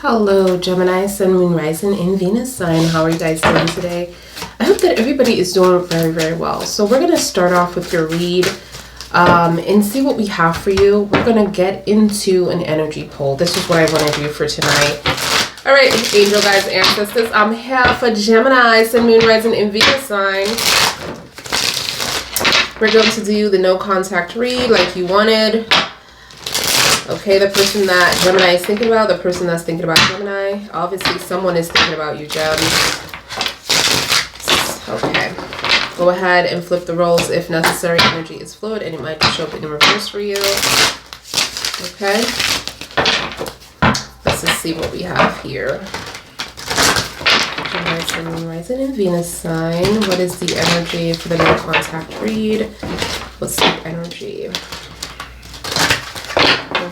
Hello, Gemini, Sun, Moon, Rising, and Venus sign. How are you guys doing today? I hope that everybody is doing very, very well. So we're going to start off with your read and see what we have for you. We're going to get into an energy poll. This is what I want to do for tonight. All right, angel guides, ancestors, I'm here for Gemini, Sun, Moon, Rising, and Venus sign. We're going to do the no contact read like you wanted. Okay, the person that Gemini is thinking about, the person that's thinking about Gemini, obviously someone is thinking about you, Gem. Okay, go ahead and flip the roles if necessary. Energy is fluid and it might show up in reverse for you. Okay, let's just see what we have here. Gemini, Sun, Moon, Rising, and Venus sign. What is the energy for the no contact read? What's the energy?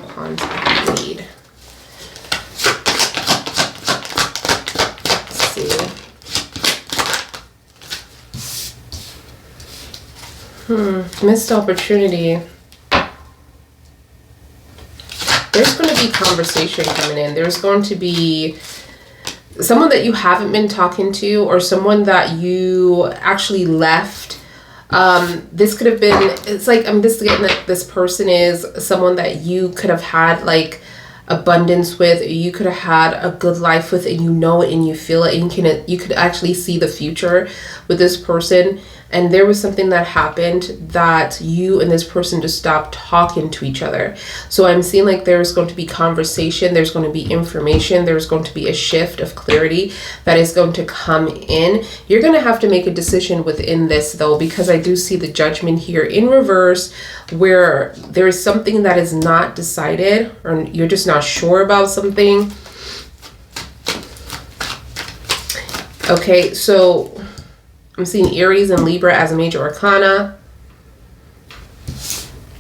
Contact read. Let's see. Missed opportunity. There's going to be conversation coming in. There's going to be someone that you haven't been talking to, or someone that you actually left. This could have been, it's like, I'm just getting that this person is someone that you could have had like abundance with, you could have had a good life with, and you know it and you feel it, and you could actually see the future with this person. And there was something that happened that you and this person just stopped talking to each other. So I'm seeing like there's going to be conversation, there's going to be information, there's going to be a shift of clarity that is going to come in. You're going to have to make a decision within this though, because I do see the Judgment here in reverse, where there is something that is not decided, or you're just not sure about something. Okay, so I'm seeing Aries and Libra as a major arcana.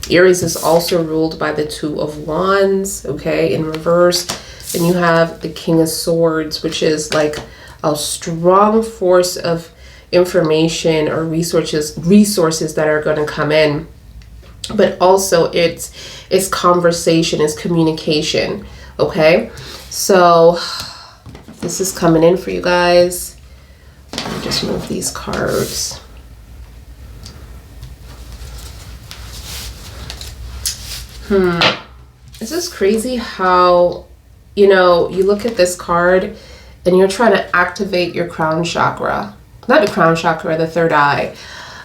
Aries is also ruled by the Two of Wands, okay, in reverse. And you have the King of Swords, which is like a strong force of information or resources that are going to come in. But also it's conversation, it's communication, okay? So this is coming in for you guys. Just move these cards. This is crazy how, you know, you look at this card and you're trying to activate your crown chakra. Not the crown chakra, the third eye.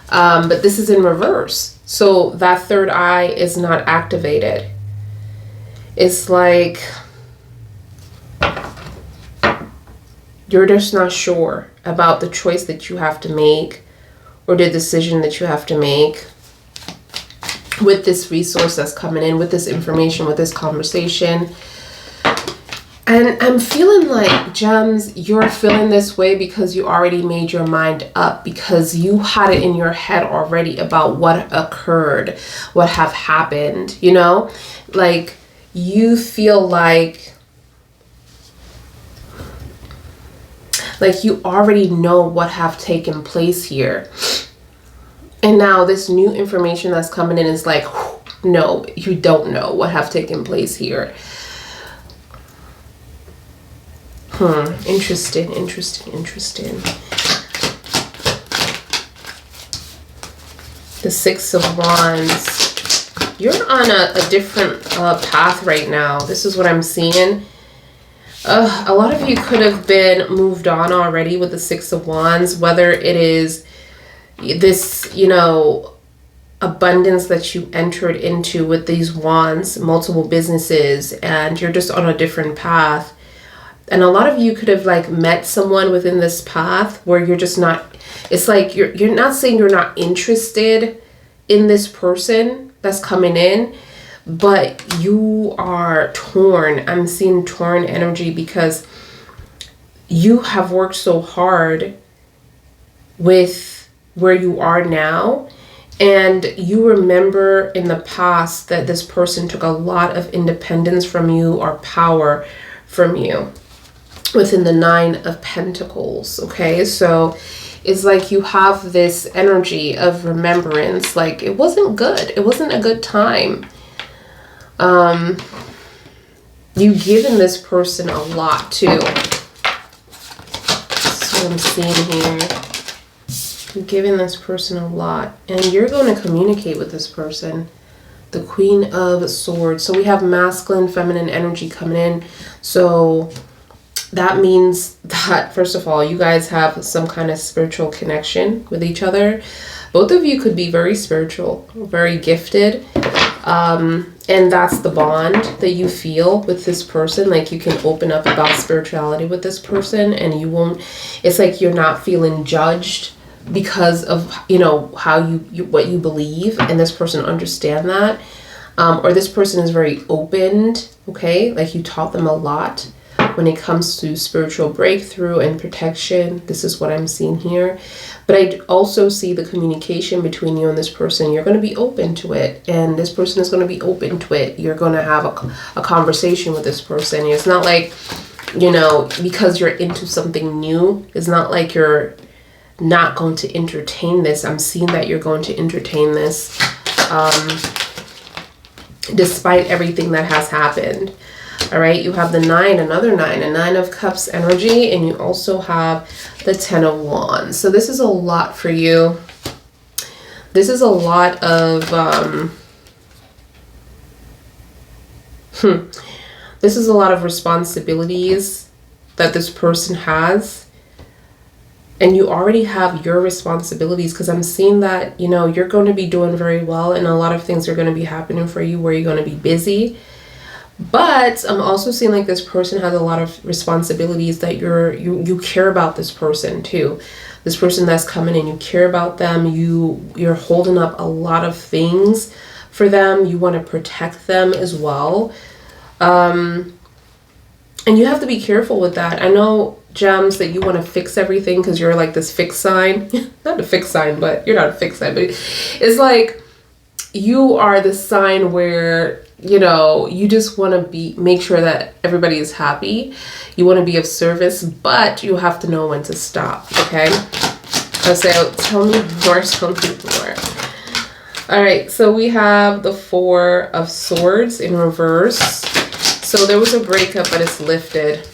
But this is in reverse. So that third eye is not activated. It's like you're just not sure about the choice that you have to make, or the decision that you have to make with this resource that's coming in, with this information, with this conversation. And I'm feeling like, Gems, you're feeling this way because you already made your mind up, because you had it in your head already about what occurred, what have happened, you know? Like, you feel like you already know what have taken place here. And now this new information that's coming in is like, no, you don't know what have taken place here. Interesting. The Six of Wands. You're on a different path right now. This is what I'm seeing. A lot of you could have been moved on already with the Six of Wands, whether it is this, you know, abundance that you entered into with these wands, multiple businesses, and you're just on a different path. And a lot of you could have like met someone within this path where you're just not, it's like you're not saying you're not interested in this person that's coming in, but you are torn. I'm seeing torn energy because you have worked so hard with where you are now. And you remember in the past that this person took a lot of independence from you or power from you within the Nine of Pentacles. Okay, so it's like you have this energy of remembrance. Like it wasn't good. It wasn't a good time. You've given this person a lot too. That's what I'm seeing here. You've given this person a lot. And you're going to communicate with this person. The Queen of Swords. So we have masculine, feminine energy coming in. So that means that, first of all, you guys have some kind of spiritual connection with each other. Both of you could be very spiritual, very gifted. And that's the bond that you feel with this person. Like you can open up about spirituality with this person and you won't, it's like you're not feeling judged because of, you know, how you what you believe, and this person understand that. Or this person is very opened, okay? Like you taught them a lot when it comes to spiritual breakthrough and protection. This is what I'm seeing here. But I also see the communication between you and this person. You're going to be open to it, and this person is going to be open to it. You're going to have a conversation with this person. It's not like, you know, because you're into something new, it's not like you're not going to entertain this. I'm seeing that you're going to entertain this despite everything that has happened. All right, you have the 9, another 9, a 9 of Cups energy, and you also have the 10 of Wands. So this is a lot for you. This is a lot of, this is a lot of responsibilities that this person has. And you already have your responsibilities, because I'm seeing that, you know, you're going to be doing very well, and a lot of things are going to be happening for you where you're going to be busy. But I'm also seeing like this person has a lot of responsibilities that you care about this person too. This person that's coming in, you care about them. You're holding up a lot of things for them. You want to protect them as well. And you have to be careful with that. I know, Gems, that you want to fix everything because you're like this fixed sign. Not a fixed sign, but you're not a fixed sign. But it's like you are the sign where, you know, you just want to make sure that everybody is happy. You want to be of service, but you have to know when to stop, okay? So tell me more, tell me more. All right, so we have the 4 of Swords in reverse. So there was a breakup, but it's lifted.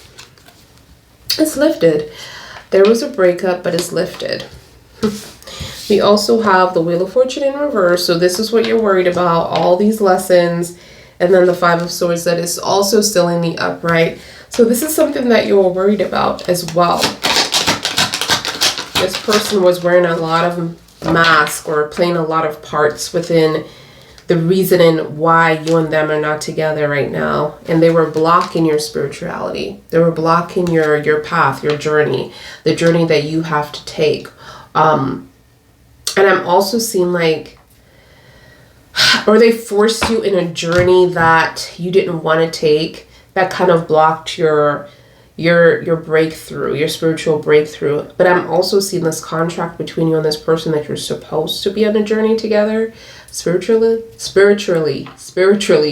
It's lifted. There was a breakup, but it's lifted. We also have the Wheel of Fortune in reverse. So this is what you're worried about, all these lessons. And then the 5 of Swords that is also still in the upright. So this is something that you're worried about as well. This person was wearing a lot of masks or playing a lot of parts within the reasoning why you and them are not together right now. And they were blocking your spirituality. They were blocking your path, your journey, the journey that you have to take. And I'm also seeing like, or they forced you in a journey that you didn't want to take, that kind of blocked your breakthrough, your spiritual breakthrough. But I'm also seeing this contract between you and this person that you're supposed to be on a journey together, spiritually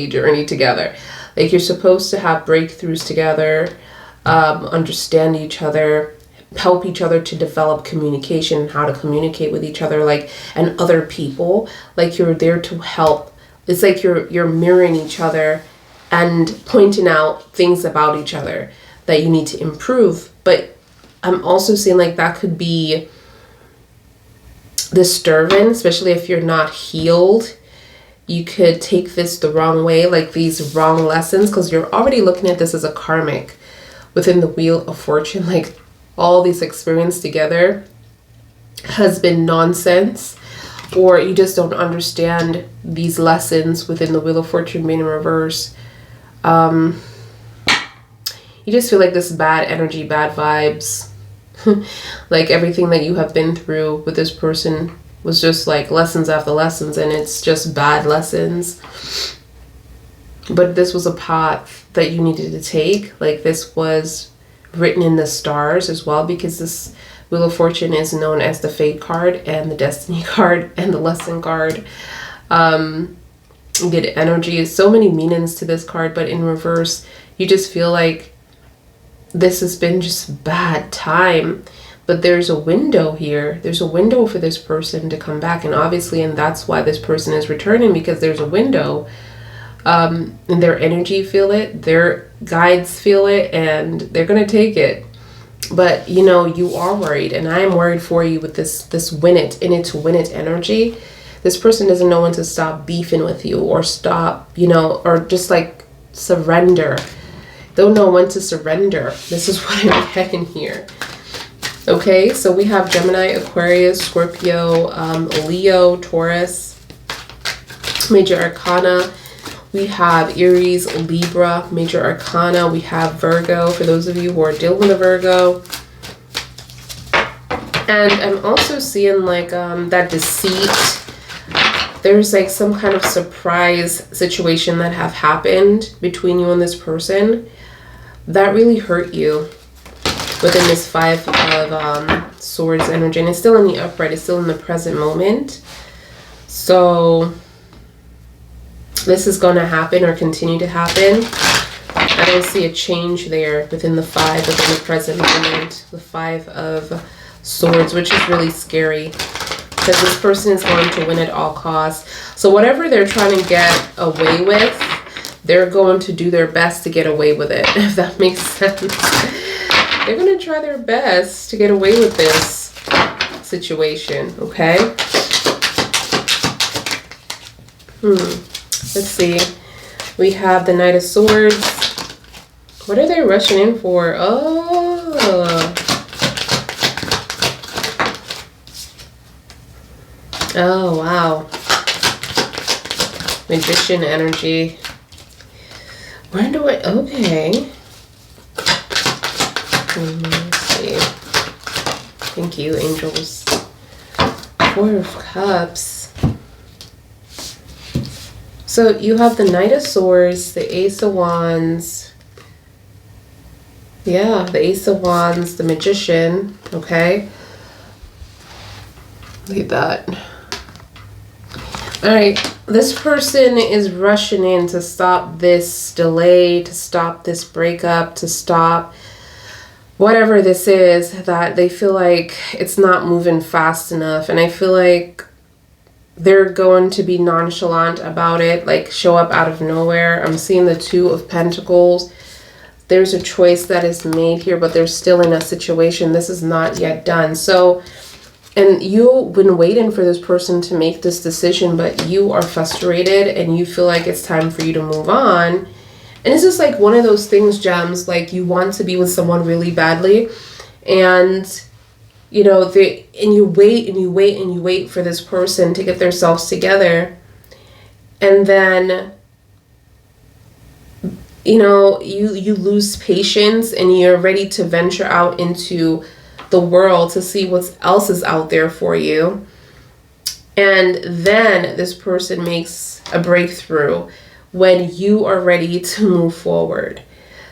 journey together. Like you're supposed to have breakthroughs together, understand each other, help each other to develop communication, how to communicate with each other, like, and other people. Like you're there to help. It's like you're mirroring each other and pointing out things about each other that you need to improve. But I'm also seeing like that could be disturbing, especially if you're not healed. You could take this the wrong way, like these wrong lessons, because you're already looking at this as a karmic within the Wheel of Fortune. Like all these experience together has been nonsense, or you just don't understand these lessons within the Wheel of Fortune being in reverse. You just feel like this bad energy, bad vibes. Like everything that you have been through with this person was just like lessons after lessons, and it's just bad lessons. But this was a path that you needed to take. Like this was written in the stars as well, because this Wheel of Fortune is known as the Fate card and the Destiny card and the Lesson card. Good energy. So many meanings to this card, but in reverse, you just feel like this has been just bad time. But there's a window here. There's a window for this person to come back. And obviously, and that's why this person is returning, because there's a window And their energy feel it, their guides feel it, and they're gonna take it. But you know, you are worried, and I am worried for you with this win it energy. This person doesn't know when to stop beefing with you, or stop, you know, or just like surrender. Don't know when to surrender. This is what I'm getting here. Okay, so we have Gemini, Aquarius, Scorpio, Leo, Taurus, Major Arcana. We have Aries, Libra, Major Arcana. We have Virgo, for those of you who are dealing with a Virgo. And I'm also seeing like that deceit. There's like some kind of surprise situation that have happened between you and this person that really hurt you within this Five of Swords energy. And it's still in the upright. It's still in the present moment. So this is going to happen or continue to happen. I don't see a change there within the Five, within the present moment. The Five of Swords, which is really scary, because this person is going to win at all costs. So whatever they're trying to get away with, they're going to do their best to get away with it, if that makes sense. They're going to try their best to get away with this situation, okay? Let's see. We have the Knight of Swords. What are they rushing in for? Oh, wow. Magician energy. Where do I... Okay. Let's see. Thank you, angels. Four of Cups. So you have the Knight of Swords, the Ace of Wands. Yeah, the Ace of Wands, the Magician. Okay. Look at that. Alright, this person is rushing in to stop this delay, to stop this breakup, to stop whatever this is, that they feel like it's not moving fast enough. And I feel like they're going to be nonchalant about it, like show up out of nowhere. I'm seeing the Two of Pentacles. There's a choice that is made here, but they're still in a situation. This is not yet done. So, and you've been waiting for this person to make this decision, but you are frustrated and you feel like it's time for you to move on. And it's just like one of those things, Gems, like you want to be with someone really badly, and you know, and you wait and you wait and you wait for this person to get themselves together, and then you know, you lose patience and you're ready to venture out into the world to see what else is out there for you. And then this person makes a breakthrough when you are ready to move forward.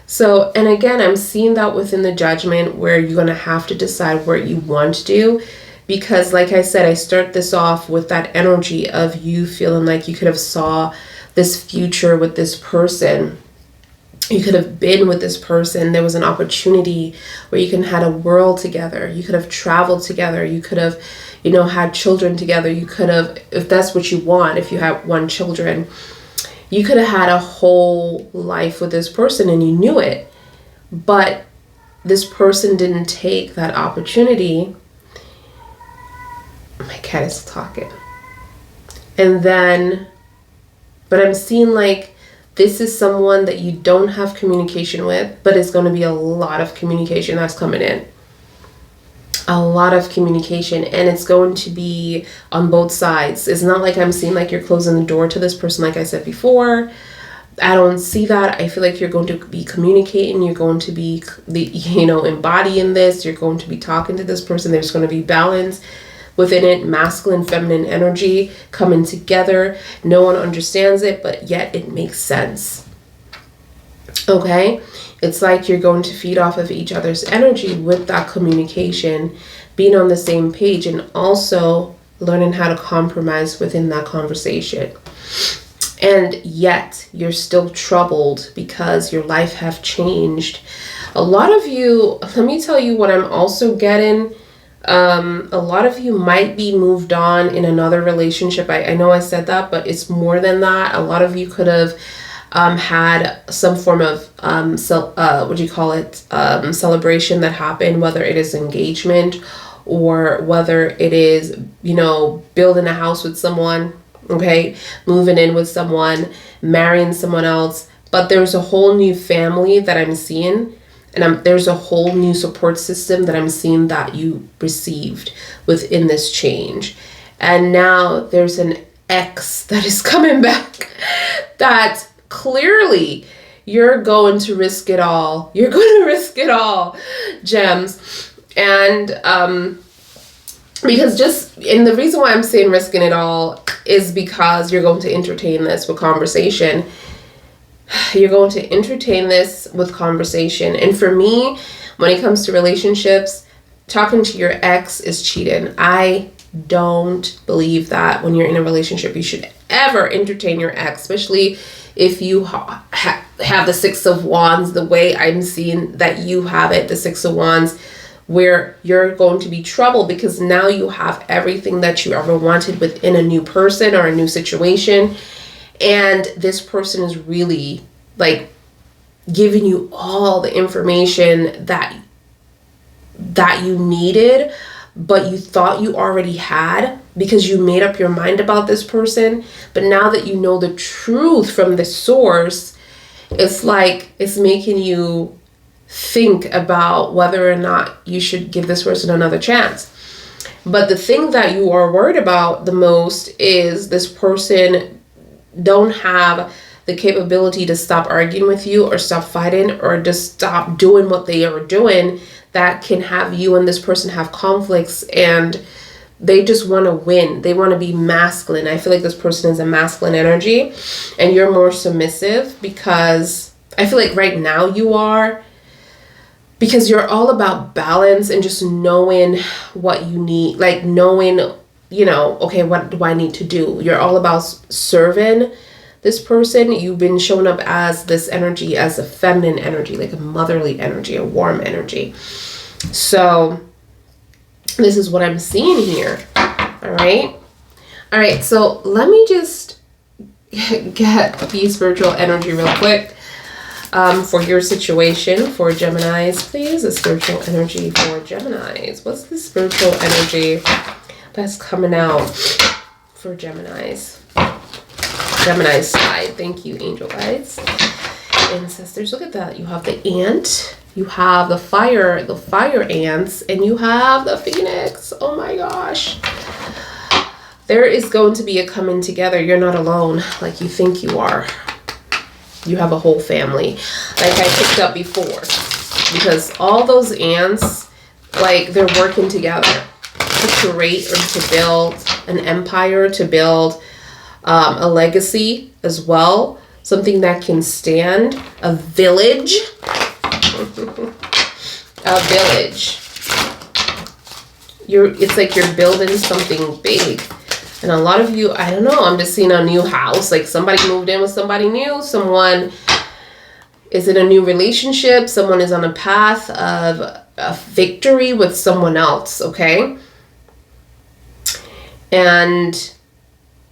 So, and again, I'm seeing that within the Judgment, where you're going to have to decide what you want to do. Because like I said, I start this off with that energy of you feeling like you could have saw this future with this person. You could have been with this person. There was an opportunity where you can had a world together. You could have traveled together. You could have, you know, had children together. You could have, if that's what you want, if you have one children, you could have had a whole life with this person and you knew it. But this person didn't take that opportunity. My cat is talking. And then, but I'm seeing like, this is someone that you don't have communication with, but it's going to be a lot of communication that's coming in. A lot of communication, and it's going to be on both sides. It's not like I'm seeing like you're closing the door to this person, like I said before. I don't see that. I feel like you're going to be communicating. You're going to be, you know, embodying this. You're going to be talking to this person. There's going to be balance within it, masculine, feminine energy coming together. No one understands it, but yet it makes sense. Okay? It's like you're going to feed off of each other's energy with that communication, being on the same page, and also learning how to compromise within that conversation. And yet you're still troubled because your life have changed. A lot of you, let me tell you what I'm also getting. A lot of you might be moved on in another relationship. I know I said that, but it's more than that. A lot of you could have had some form of what do you call it, celebration that happened, whether it is engagement or whether it is, you know, building a house with someone, okay, moving in with someone, marrying someone else. But there's a whole new family that I'm seeing, and there's a whole new support system that I'm seeing that you received within this change. And now there's an ex that is coming back that clearly you're going to risk it all. You're going to risk it all, gems. And because the reason why I'm saying risking it all is because you're going to entertain this with conversation. You're going to entertain this with conversation. And for me, when it comes to relationships, talking to your ex is cheating. I don't believe that when you're in a relationship, you should ever entertain your ex, especially if you have the Six of Wands, the way I'm seeing that you have it, the Six of Wands, where you're going to be trouble because now you have everything that you ever wanted within a new person or a new situation. And this person is really like giving you all the information that you needed, but you thought you already had because you made up your mind about this person. But now that you know the truth from the source, it's like it's making you think about whether or not you should give this person another chance. But the thing that you are worried about the most is this person don't have the capability to stop arguing with you or stop fighting or just stop doing what they are doing that can have you and this person have conflicts, and they just want to win. They want to be masculine. I feel like this person is a masculine energy and you're more submissive, because I feel like right now you are, because you're all about balance and just knowing what you need, like knowing, you know, okay, what do I need to do? You're all about serving this person. You've been shown up as this energy, as a feminine energy, like a motherly energy, a warm energy. So this is what I'm seeing here. All right. So let me just get the spiritual energy real quick. For your situation, for Geminis, please. The spiritual energy for Geminis. What's the spiritual energy that's coming out for Geminis? Gemini side. Thank you, angel guides. Ancestors, look at that. You have the ant, you have the fire ants, and you have the phoenix. Oh my gosh. There is going to be a coming together. You're not alone like you think you are. You have a whole family, like I picked up before, because all those ants, like they're working together to create or to build an empire, to build a legacy as well, something that can stand, a village, a village. It's like you're building something big. And a lot of you, I don't know, I'm just seeing a new house. Like somebody moved in with somebody new. Someone is in a new relationship. Someone is on a path of a victory with someone else, okay? And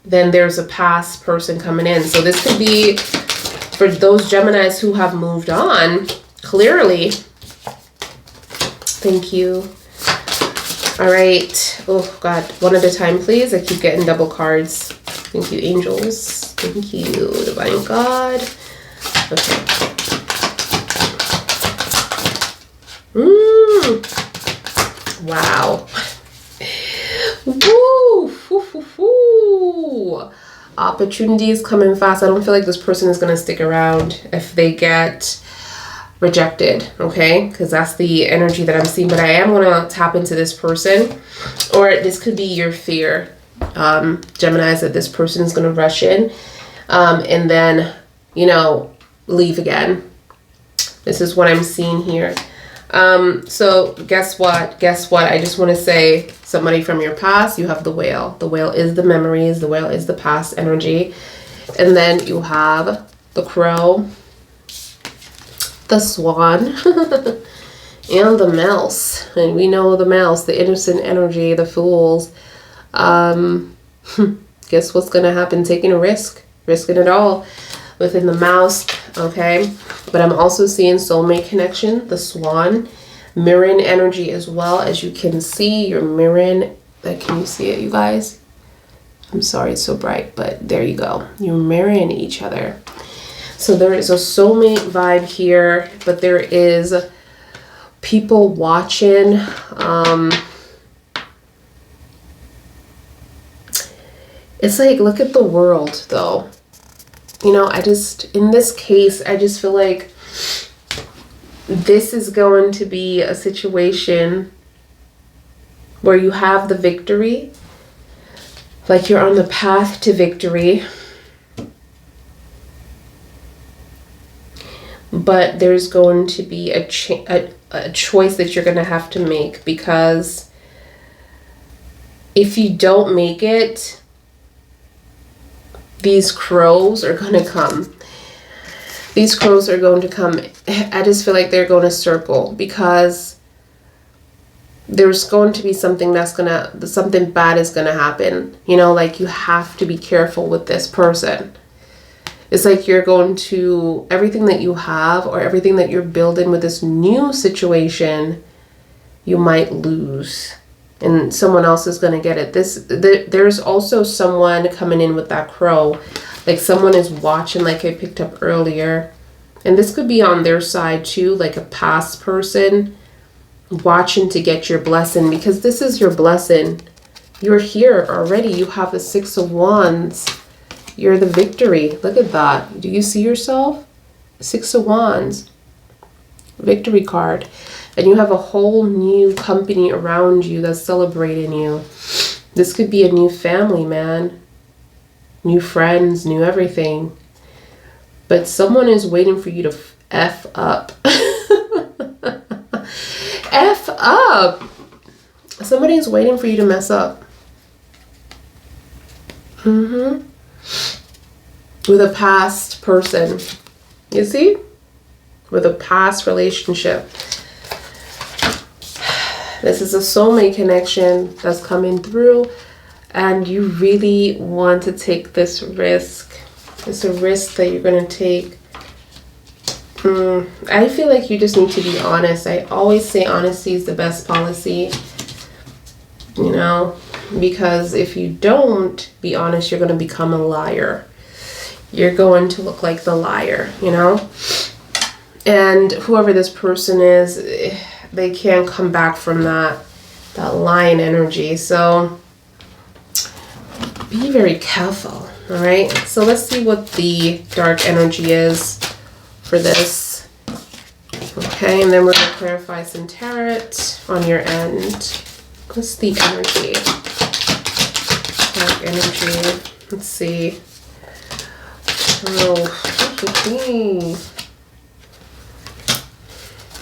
then there's a past person coming in. So this could be for those Geminis who have moved on, clearly. Thank you. All right. Oh, God. One at a time, please. I keep getting double cards. Thank you, angels. Thank you, divine God. Okay. Wow. Woo. Opportunities coming fast. I don't feel like this person is going to stick around if they get rejected, okay? Because that's the energy that I'm seeing. But I am going to tap into this person, or this could be your fear, Geminis, that this person is going to rush in and then, you know, leave again. This is what I'm seeing here. So guess what? I just want to say, somebody from your past, you have the whale. The whale is the memories. The whale is the past energy. And then you have the crow, the swan, And the mouse. And we know the mouse, the innocent energy, the fools. Guess what's going to happen? Taking a risk. Risking it all within the mouse. Okay. But I'm also seeing soulmate connection. The swan. Mirroring energy as well. As you can see, you're mirroring. Can you see it, you guys? I'm sorry it's so bright, but there you go. You're mirroring each other. So there is a soulmate vibe here, but there is people watching. It's like, look at the world though. You know, in this case, I just feel like this is going to be a situation where you have the victory. Like you're on the path to victory. But there's going to be a choice that you're going to have to make, because if you don't make it, these crows are going to come. These crows are going to come. I just feel like they're going to circle, because there's going to be something something bad is going to happen. You know, like you have to be careful with this person. It's like you're going to, everything that you have or everything that you're building with this new situation, you might lose. And someone else is going to get it. There's also someone coming in with that crow. Like someone is watching, like I picked up earlier. And this could be on their side too, like a past person watching to get your blessing, because this is your blessing. You're here already. You have the 6 of Wands. You're the victory. Look at that. Do you see yourself? 6 of Wands. Victory card. And you have a whole new company around you that's celebrating you. This could be a new family, man. New friends, new everything. But someone is waiting for you to F up. F up. Somebody's waiting for you to mess up. With a past person. You see? With a past relationship. This is a soulmate connection that's coming through, and you really want to take this risk. It's a risk that you're going to take. I feel like you just need to be honest. I always say honesty is the best policy, you know, because if you don't be honest, you're going to become a liar. You're going to look like the liar, you know, and whoever this person is, they can't come back from that lion energy. So be very careful. All right. So let's see what the dark energy is for this. Okay. And then we're going to clarify some tarot on your end. What's the energy? Dark energy. Let's see. Oh,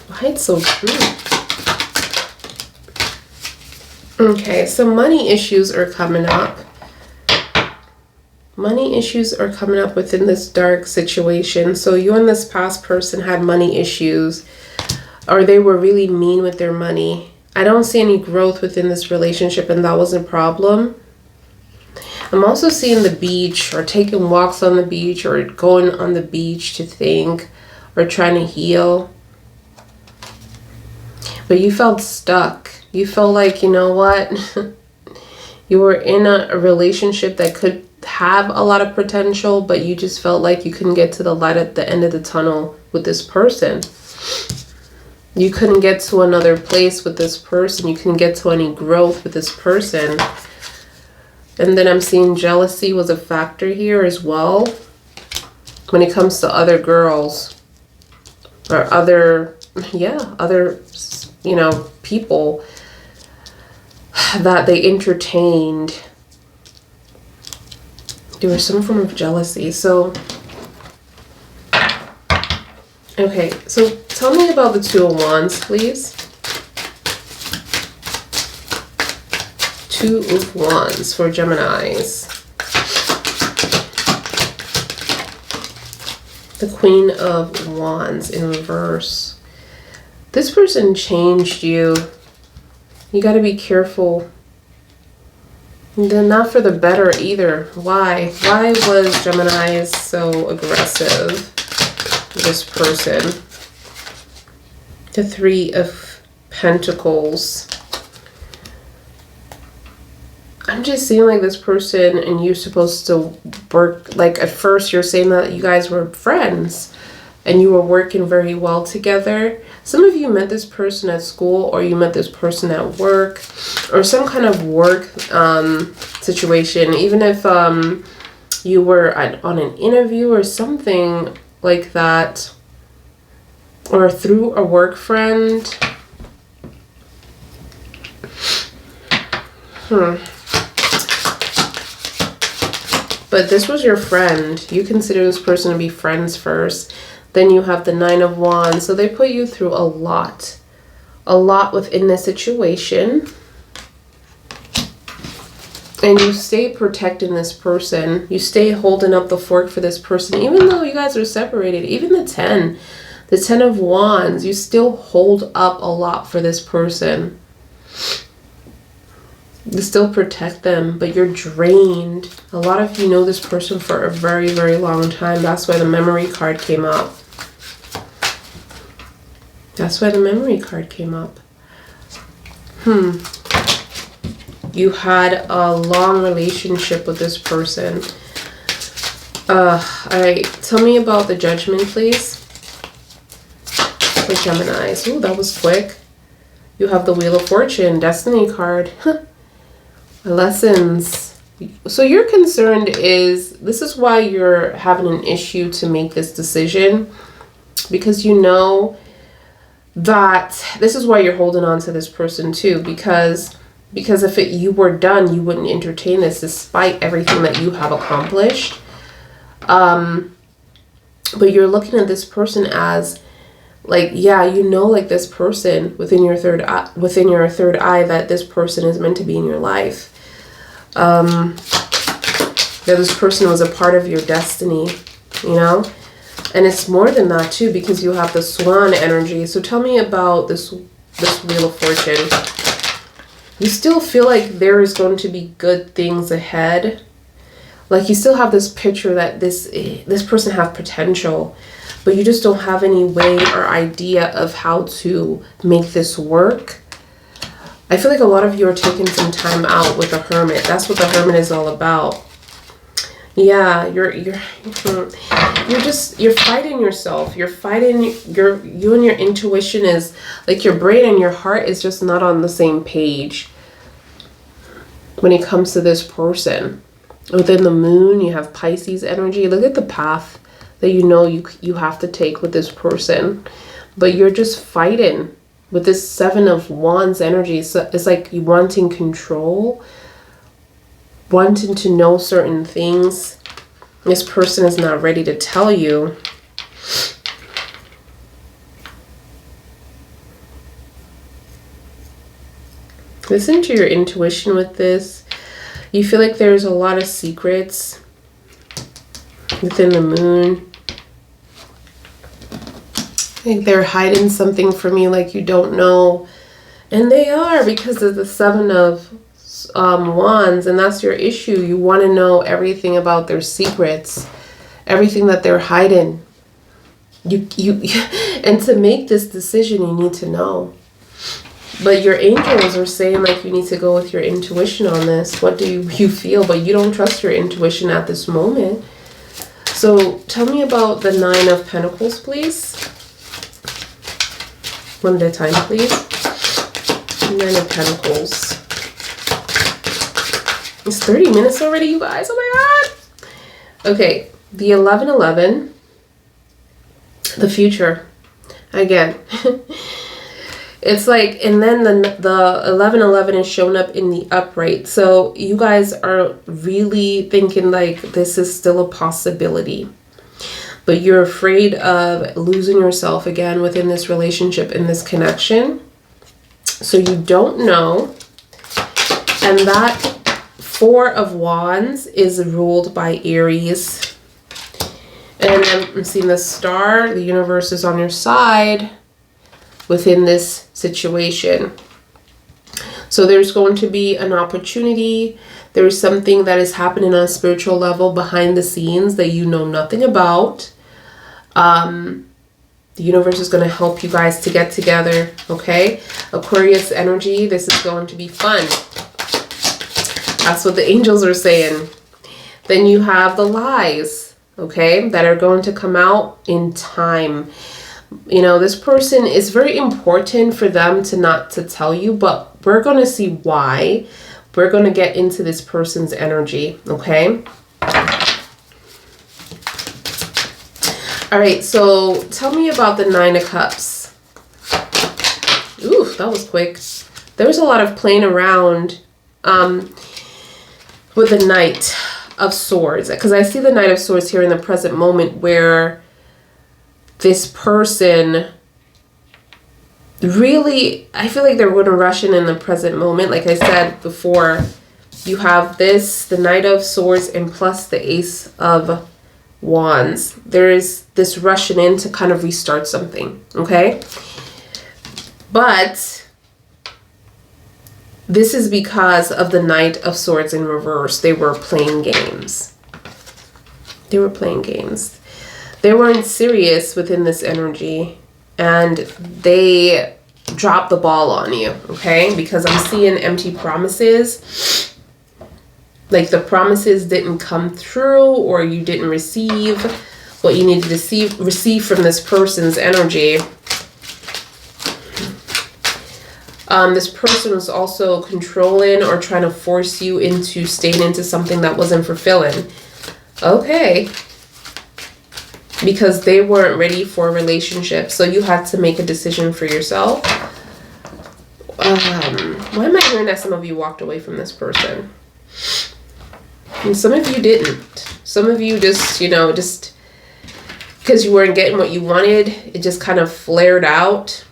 why it's so true? Okay, so money issues are coming up. Money issues are coming up within this dark situation. So you and this past person had money issues, or they were really mean with their money. I don't see any growth within this relationship, and that was a problem. I'm also seeing the beach, or taking walks on the beach, or going on the beach to think, or trying to heal. But you felt stuck. You felt like, you know what? You were in a relationship that could have a lot of potential, but you just felt like you couldn't get to the light at the end of the tunnel with this person. You couldn't get to another place with this person. You couldn't get to any growth with this person. And then I'm seeing jealousy was a factor here as well when it comes to other girls or other, you know, people that they entertained. There was some form of jealousy. So, okay, so tell me about the 2 of Wands, please. 2 of Wands for Geminis. The Queen of Wands in reverse. This person changed you. You got to be careful. And then not for the better either. Why? Why was Gemini so aggressive? This person. The Three of Pentacles. I'm just seeing like this person and you're supposed to work, like at first you're saying that you guys were friends and you were working very well together. Some of you met this person at school, or you met this person at work, or some kind of work situation. Even if you were on an interview or something like that, or through a work friend. But this was your friend. You consider this person to be friends first. Then you have the Nine of Wands. So they put you through a lot within this situation. And you stay protecting this person. You stay holding up the fork for this person. Even though you guys are separated. Even the 10 of Wands. You still hold up a lot for this person. You still protect them, but you're drained. A lot of you know this person for a very, very long time. That's why the memory card came up. That's why the memory card came up. You had a long relationship with this person. Alright, tell me about the Judgment, please. For Geminis. Ooh, that was quick. You have the Wheel of Fortune, Destiny card. Lessons. So your concern is, this is why you're having an issue to make this decision. Because you know that this is why you're holding on to this person too, because if you were done, you wouldn't entertain this despite everything that you have accomplished. But you're looking at this person as like, yeah, you know, like this person within your third eye that this person is meant to be in your life. That this person was a part of your destiny, you know. And it's more than that too, because you have the Swan energy. So tell me about this Wheel of Fortune. You still feel like there is going to be good things ahead. Like you still have this picture that this person have potential, but you just don't have any way or idea of how to make this work. I feel like a lot of you are taking some time out with the Hermit. That's what the Hermit is all about. Yeah, you're fighting yourself. You're fighting you and your intuition is like your brain and your heart is just not on the same page when it comes to this person. Within the Moon, you have Pisces energy. Look at the path that you know you have to take with this person, but you're just fighting with this Seven of Wands energy. So it's like you wanting control, wanting to know certain things. This person is not ready to tell you. Listen to your intuition with this. You feel like there's a lot of secrets within the Moon. I think they're hiding something from you like you don't know. And they are, because of the Seven of Wands, and that's your issue. You want to know everything about their secrets, everything that they're hiding. And to make this decision, you need to know. But your angels are saying like you need to go with your intuition on this. What do you feel? But you don't trust your intuition at this moment. So tell me about the Nine of Pentacles, please. One at a time, please. Nine of Pentacles. It's 30 minutes already, you guys. Oh my god. Okay, the 1111. The future. Again. It's like, and then the 1111 is showing up in the upright. So you guys are really thinking like this is still a possibility. But you're afraid of losing yourself again within this relationship, in this connection. So you don't know. And that Four of Wands is ruled by Aries. And I'm seeing the Star. The universe is on your side. within this situation. So there's going to be an opportunity. There is something that is happening on a spiritual level behind the scenes that you know nothing about. The universe is going to help you guys to get together, okay? Aquarius energy, this is going to be fun. That's what the angels are saying. Then you have the lies, okay, that are going to come out in time. You know, this person is very important for them to not to tell you, but we're going to see why. We're going to get into this person's energy, okay? All right, so tell me about the Nine of Cups. Ooh, that was quick. There was a lot of playing around with the Knight of Swords, because I see the Knight of Swords here in the present moment where this person really, I feel like they're going to rush in the present moment. Like I said before, you have this, the Knight of Swords, and plus the Ace of Wands. There is this rushing in to kind of restart something, okay? But this is because of the Knight of Swords in reverse. They were playing games. They were playing games. They weren't serious within this energy, and they dropped the ball on you, okay? Because I'm seeing empty promises. Like the promises didn't come through, or you didn't receive what you needed to receive from this person's energy. This person was also controlling or trying to force you into staying into something that wasn't fulfilling. Okay. Because they weren't ready for a relationship. So you had to make a decision for yourself. Why am I hearing that some of you walked away from this person? And some of you didn't. Some of you just, you know, just because you weren't getting what you wanted, it just kind of flared out.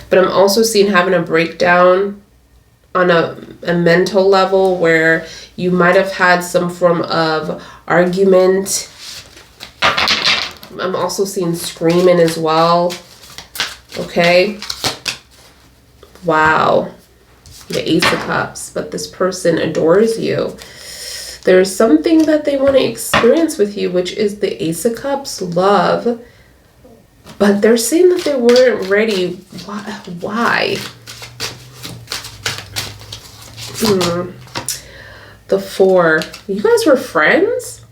But I'm also seeing having a breakdown on a mental level where you might have had some form of argument. I'm also seeing screaming as well. Okay. Wow. The Ace of Cups. But this person adores you. There's something that they want to experience with you, which is the Ace of Cups, love. But they're saying that they weren't ready. Why? The Four. You guys were friends?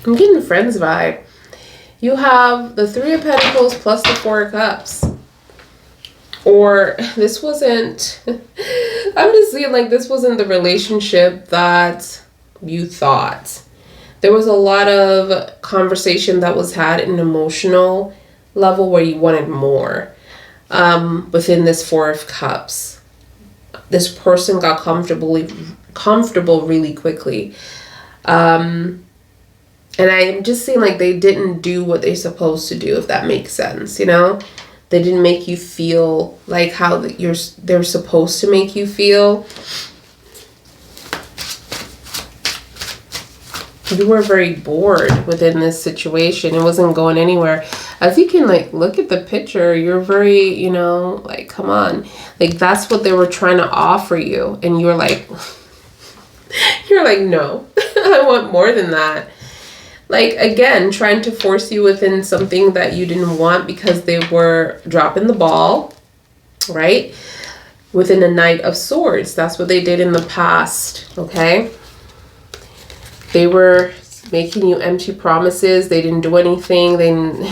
I'm getting friends vibe. You have the Three of Pentacles plus the Four of Cups. Or this wasn't, I'm just seeing like this wasn't the relationship that you thought. There was a lot of conversation that was had in an emotional level where you wanted more within this Four of Cups. This person got comfortable really quickly. And I'm just seeing like they didn't do what they're supposed to do, if that makes sense, you know? They didn't make you feel like how they're supposed to make you feel. You were very bored within this situation. It wasn't going anywhere. As you can like look at the picture, you're very, you know, like, come on. Like that's what they were trying to offer you. And you're like, no, I want more than that. Like, again, trying to force you within something that you didn't want because they were dropping the ball, right? Within a Knight of Swords. That's what they did in the past, okay? They were making you empty promises. They didn't do anything.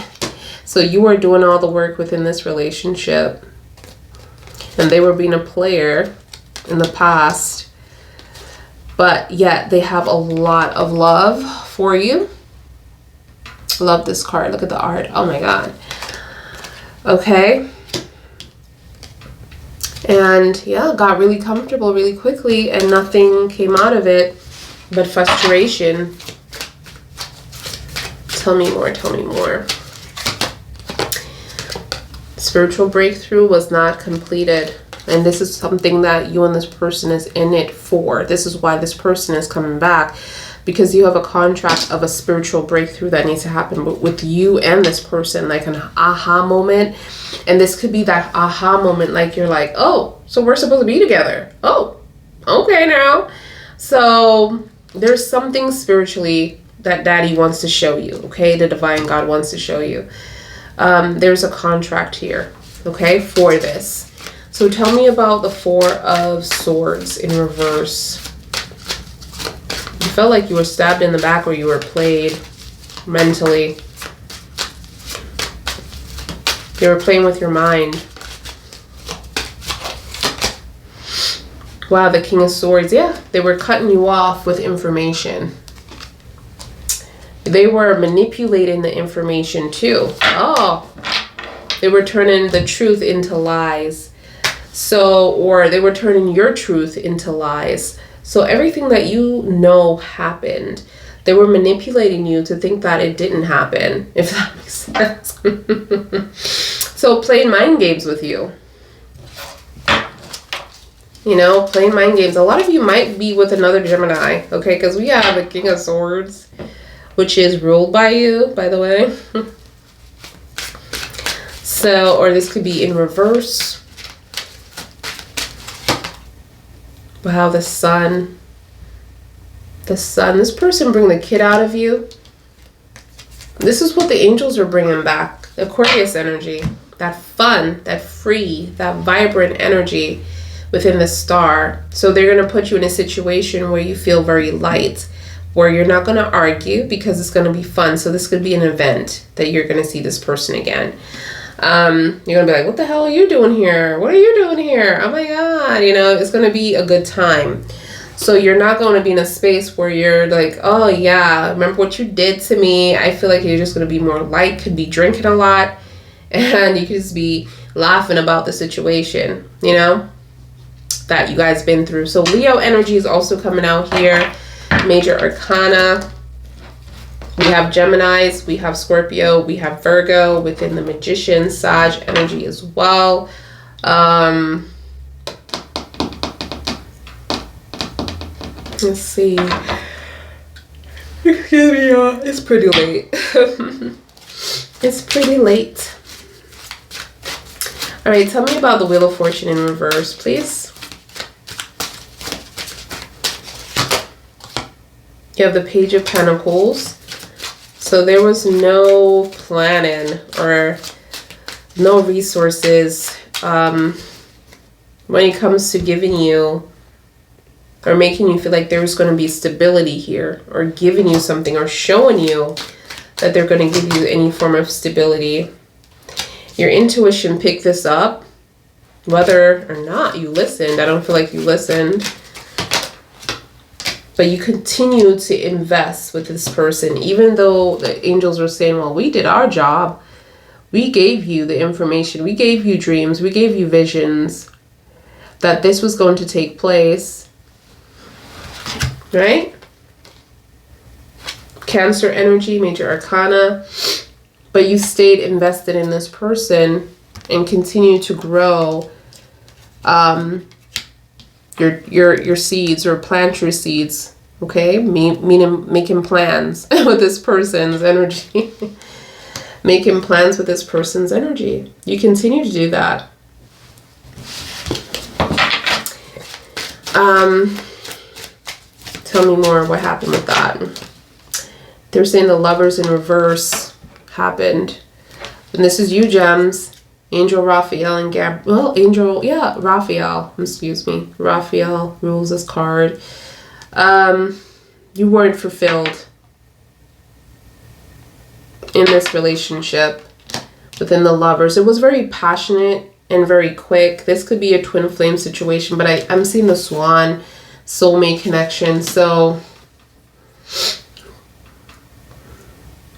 So you were doing all the work within this relationship. And they were being a player in the past. But yet they have a lot of love for you. Love this card. Look at the art. Oh my god. Okay. And yeah, got really comfortable really quickly and nothing came out of it but frustration. Tell me more. Tell me more. Spiritual breakthrough was not completed. And this is something that you and this person is in it for. This is why this person is coming back. because you have a contract of a spiritual breakthrough that needs to happen with you and this person, like an aha moment. And this could be that aha moment, like you're like, oh, so we're supposed to be together. Oh, okay now. So there's something spiritually that Daddy wants to show you, okay? The divine God wants to show you. There's a contract here, okay, for this. So tell me about the Four of Swords in reverse. You felt like you were stabbed in the back or you were played mentally. They were playing with your mind. Wow, the King of Swords. Yeah, they were cutting you off with information. They were manipulating the information too. Oh, they were turning the truth into lies. So, or they were turning your truth into lies. So everything that you know happened, they were manipulating you to think that it didn't happen, if that makes sense. So playing mind games with you. You know, playing mind games. A lot of you might be with another Gemini, okay? Because we have the King of Swords, which is ruled by you, by the way. So, or this could be in reverse. Wow, the Sun. The Sun. This person bring the kid out of you. This is what the angels are bringing back. Aquarius energy. That fun, that free, that vibrant energy within the star. So they're going to put you in a situation where you feel very light, where you're not going to argue because it's going to be fun. So this could be an event that you're going to see this person again. You're going to be like, what the hell are you doing here? What are you doing here? Oh my God. You know, it's going to be a good time. So you're not going to be in a space where you're like, oh yeah, remember what you did to me. I feel like you're just going to be more light, could be drinking a lot, and you could just be laughing about the situation, you know, that you guys been through. So Leo energy is also coming out here. Major Arcana. We have Geminis, we have Scorpio, we have Virgo within the Magician, Sag energy as well. Let's see. Excuse me, y'all. It's pretty late. It's pretty late. All right, tell me about the Wheel of Fortune in reverse, please. You have the Page of Pentacles. So there was no planning or no resources when it comes to giving you or making you feel like there's going to be stability here, or giving you something, or showing you that they're going to give you any form of stability. Your intuition picked this up, whether or not you listened. I don't feel like you listened. But you continue to invest with this person, even though the angels were saying, well, we did our job. We gave you the information. We gave you dreams. We gave you visions that this was going to take place. Right? Cancer energy, Major Arcana. But you stayed invested in this person and continue to grow your seeds, or plant your seeds, okay? Meaning making plans with this person's energy. Making plans with this person's energy. You continue to do that. Tell me more what happened with that. They're saying the Lovers in reverse happened. And this is you, Gems. Angel Raphael and Raphael, excuse me. Raphael rules this card. You weren't fulfilled in this relationship within the Lovers. It was very passionate and very quick. This could be a twin flame situation, but I'm seeing the Swan soulmate connection. So,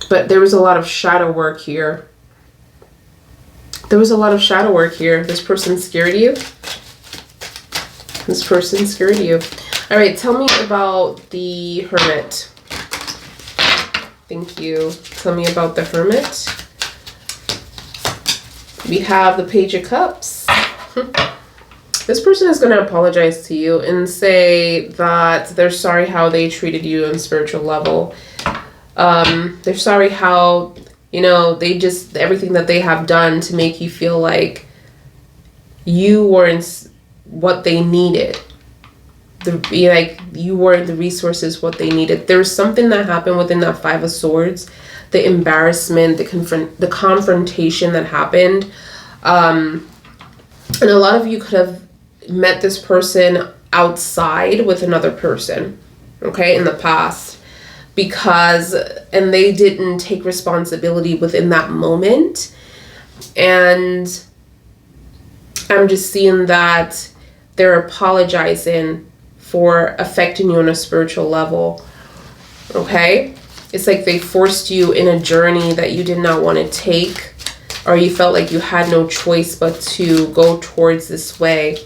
but there was a lot of shadow work here. There was a lot of shadow work here. This person scared you. This person scared you. All right, tell me about the Hermit. Thank you. Tell me about the Hermit. We have the Page of Cups. This person is going to apologize to you and say that they're sorry how they treated you on spiritual level. They're sorry how, you know, they just, everything that they have done to make you feel like you weren't what they needed. Like you weren't the resources what they needed. There was something that happened within that Five of Swords, the embarrassment, the confrontation that happened. And a lot of you could have met this person outside with another person, okay, in the past, and they didn't take responsibility within that moment. And I'm just seeing that they're apologizing for affecting you on a spiritual level, okay? It's like they forced you in a journey that you did not want to take, or you felt like you had no choice but to go towards this way.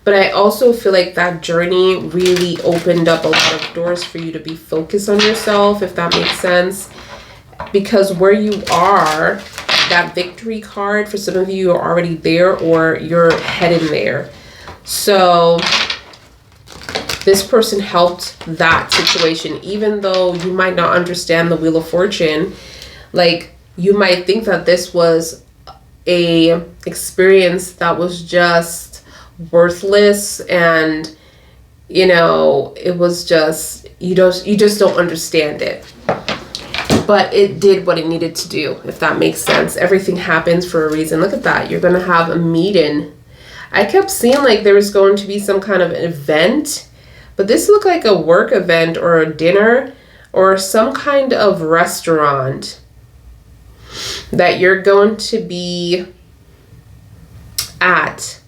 But I also feel like that journey really opened up a lot of doors for you to be focused on yourself, if that makes sense. Because where you are, that victory card, for some of you, you're already there or you're heading there. So this person helped that situation, even though you might not understand the Wheel of Fortune. Like, you might think that this was a experience that was just worthless, and you know, it was just, you just don't understand it. But it did what it needed to do, if that makes sense. Everything happens for a reason. Look at that. You're going to have a meeting. I kept seeing like there was going to be some kind of event, but this looked like a work event or a dinner or some kind of restaurant that you're going to be at.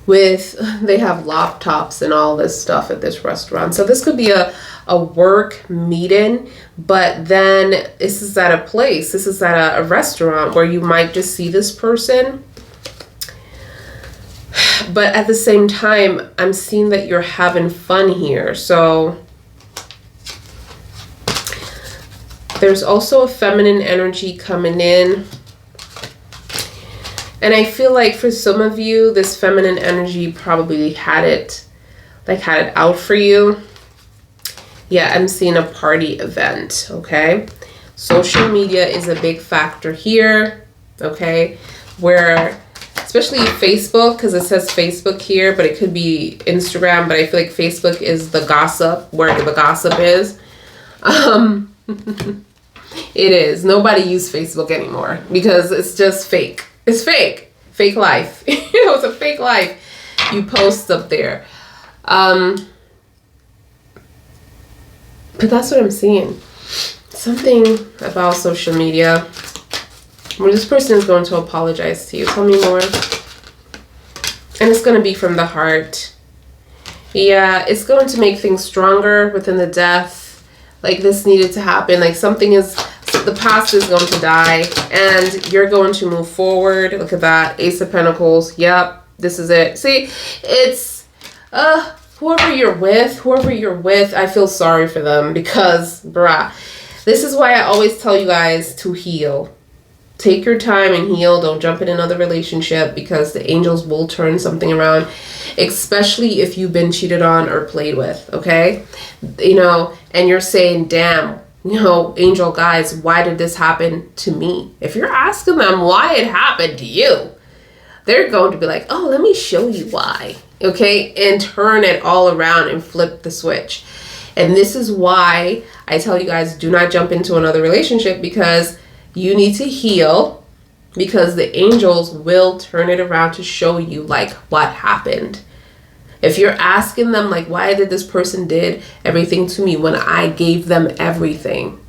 They have laptops and all this stuff at this restaurant. So this could be a work meeting, but then this is at a place. This is at a restaurant where you might just see this person. But at the same time, I'm seeing that you're having fun here. So there's also a feminine energy coming in. And I feel like for some of you, this feminine energy probably had it out for you. Yeah, I'm seeing a party event, okay? Social media is a big factor here, okay? Where, especially Facebook, because it says Facebook here, but it could be Instagram, but I feel like Facebook is the gossip, where the gossip is. It is. Nobody uses Facebook anymore because it's just fake. It's fake. Fake life. You know, it's a fake life you post up there. But that's what I'm seeing. Something about social media. Well, this person is going to apologize to you. Tell me more. And it's going to be from the heart. Yeah, it's going to make things stronger within the death. Like, this needed to happen. Like, the past is going to die and you're going to move forward. Look at that. Ace of Pentacles. Yep. This is it. See, it's whoever you're with, I feel sorry for them because, this is why I always tell you guys to heal. Take your time and heal. Don't jump in another relationship because the angels will turn something around, especially if you've been cheated on or played with, okay? You know, and you're saying, damn, you know, angel guys, why did this happen to me? If you're asking them why it happened to you, they're going to be like, oh, let me show you why, okay? And turn it all around and flip the switch. And this is why I tell you guys, do not jump into another relationship, because you need to heal, because the angels will turn it around to show you like what happened. If you're asking them like, why did this person did everything to me when I gave them everything?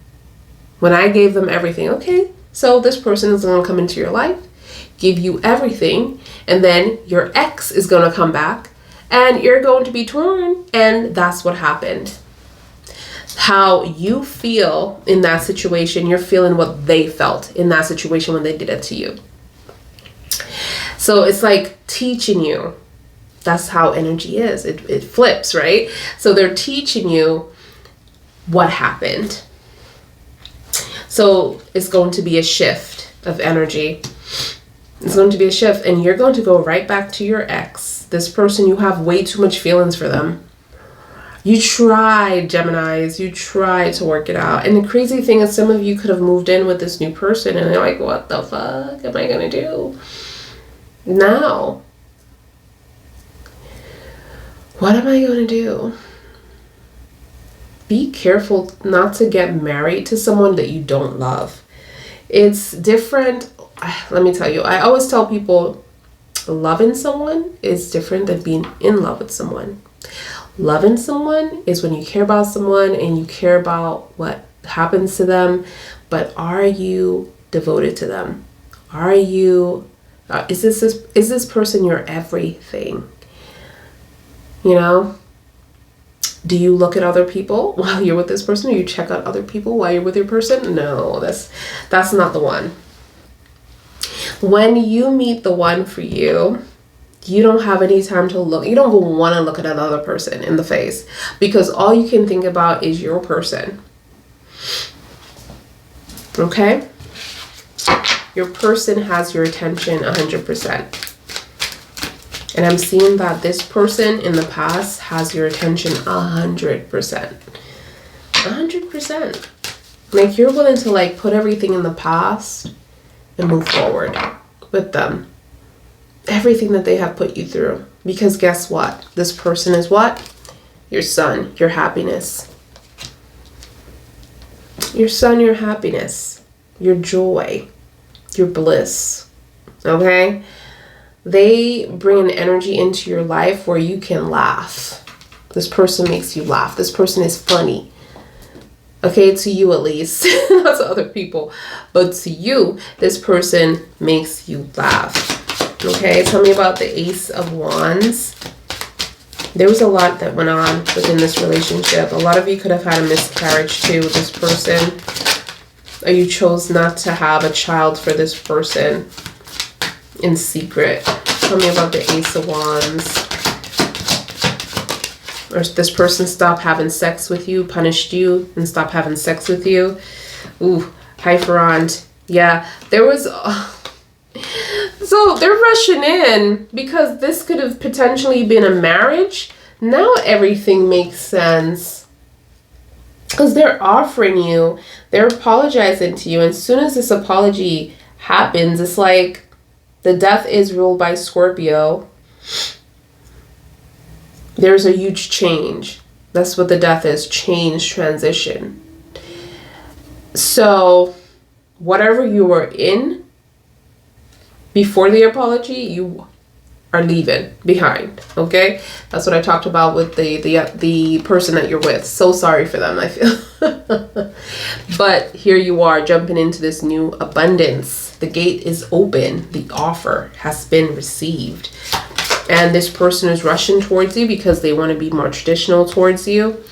Okay, so this person is going to come into your life, give you everything, and then your ex is going to come back and you're going to be torn. And that's what happened. How you feel in that situation, you're feeling what they felt in that situation when they did it to you. So it's like teaching you. That's how energy is. It flips, right? So they're teaching you what happened. So it's going to be a shift of energy. It's going to be a shift, and you're going to go right back to your ex. This person, you have way too much feelings for them. You tried, Geminis, you tried to work it out. And the crazy thing is, some of you could have moved in with this new person and they're like, what the fuck am I going to do now? What am I going to do? Be careful not to get married to someone that you don't love. It's different. Let me tell you, I always tell people loving someone is different than being in love with someone. Loving someone is when you care about someone and you care about what happens to them, but are you devoted to them? Are you, is this person your everything? You know? Do you look at other people while you're with this person? Or you check out other people while you're with your person? No, that's not the one. When you meet the one for you, you don't have any time to look. You don't even want to look at another person in the face because all you can think about is your person. Okay? Your person has your attention 100%. And I'm seeing that this person in the past has your attention 100%. 100%. Like, you're willing to, like, put everything in the past and move forward with them. Everything that they have put you through. Because guess what? This person is what? Your sun, your happiness. Your sun, your happiness. Your joy. Your bliss. Okay? They bring an energy into your life where you can laugh. This person makes you laugh. This person is funny. Okay, to you at least. Not to other people. But to you, this person makes you laugh. Okay, tell me about the Ace of Wands. There was a lot that went on within this relationship. A lot of you could have had a miscarriage too with this person. Or you chose not to have a child for this person in secret. Tell me about the Ace of Wands. Or this person stopped having sex with you, punished you, and stopped having sex with you. Ooh, High Ferrand. Yeah, there was... So they're rushing in because this could have potentially been a marriage. Now everything makes sense. Because they're offering you, they're apologizing to you. And as soon as this apology happens, it's like the death is ruled by Scorpio. There's a huge change. That's what the death is. Change, transition. So whatever you were in before the apology, you are leaving behind. Okay? That's what I talked about with the person that you're with. So sorry for them, I feel. But here you are jumping into this new abundance. The gate is open. The offer has been received. And this person is rushing towards you because they want to be more traditional towards you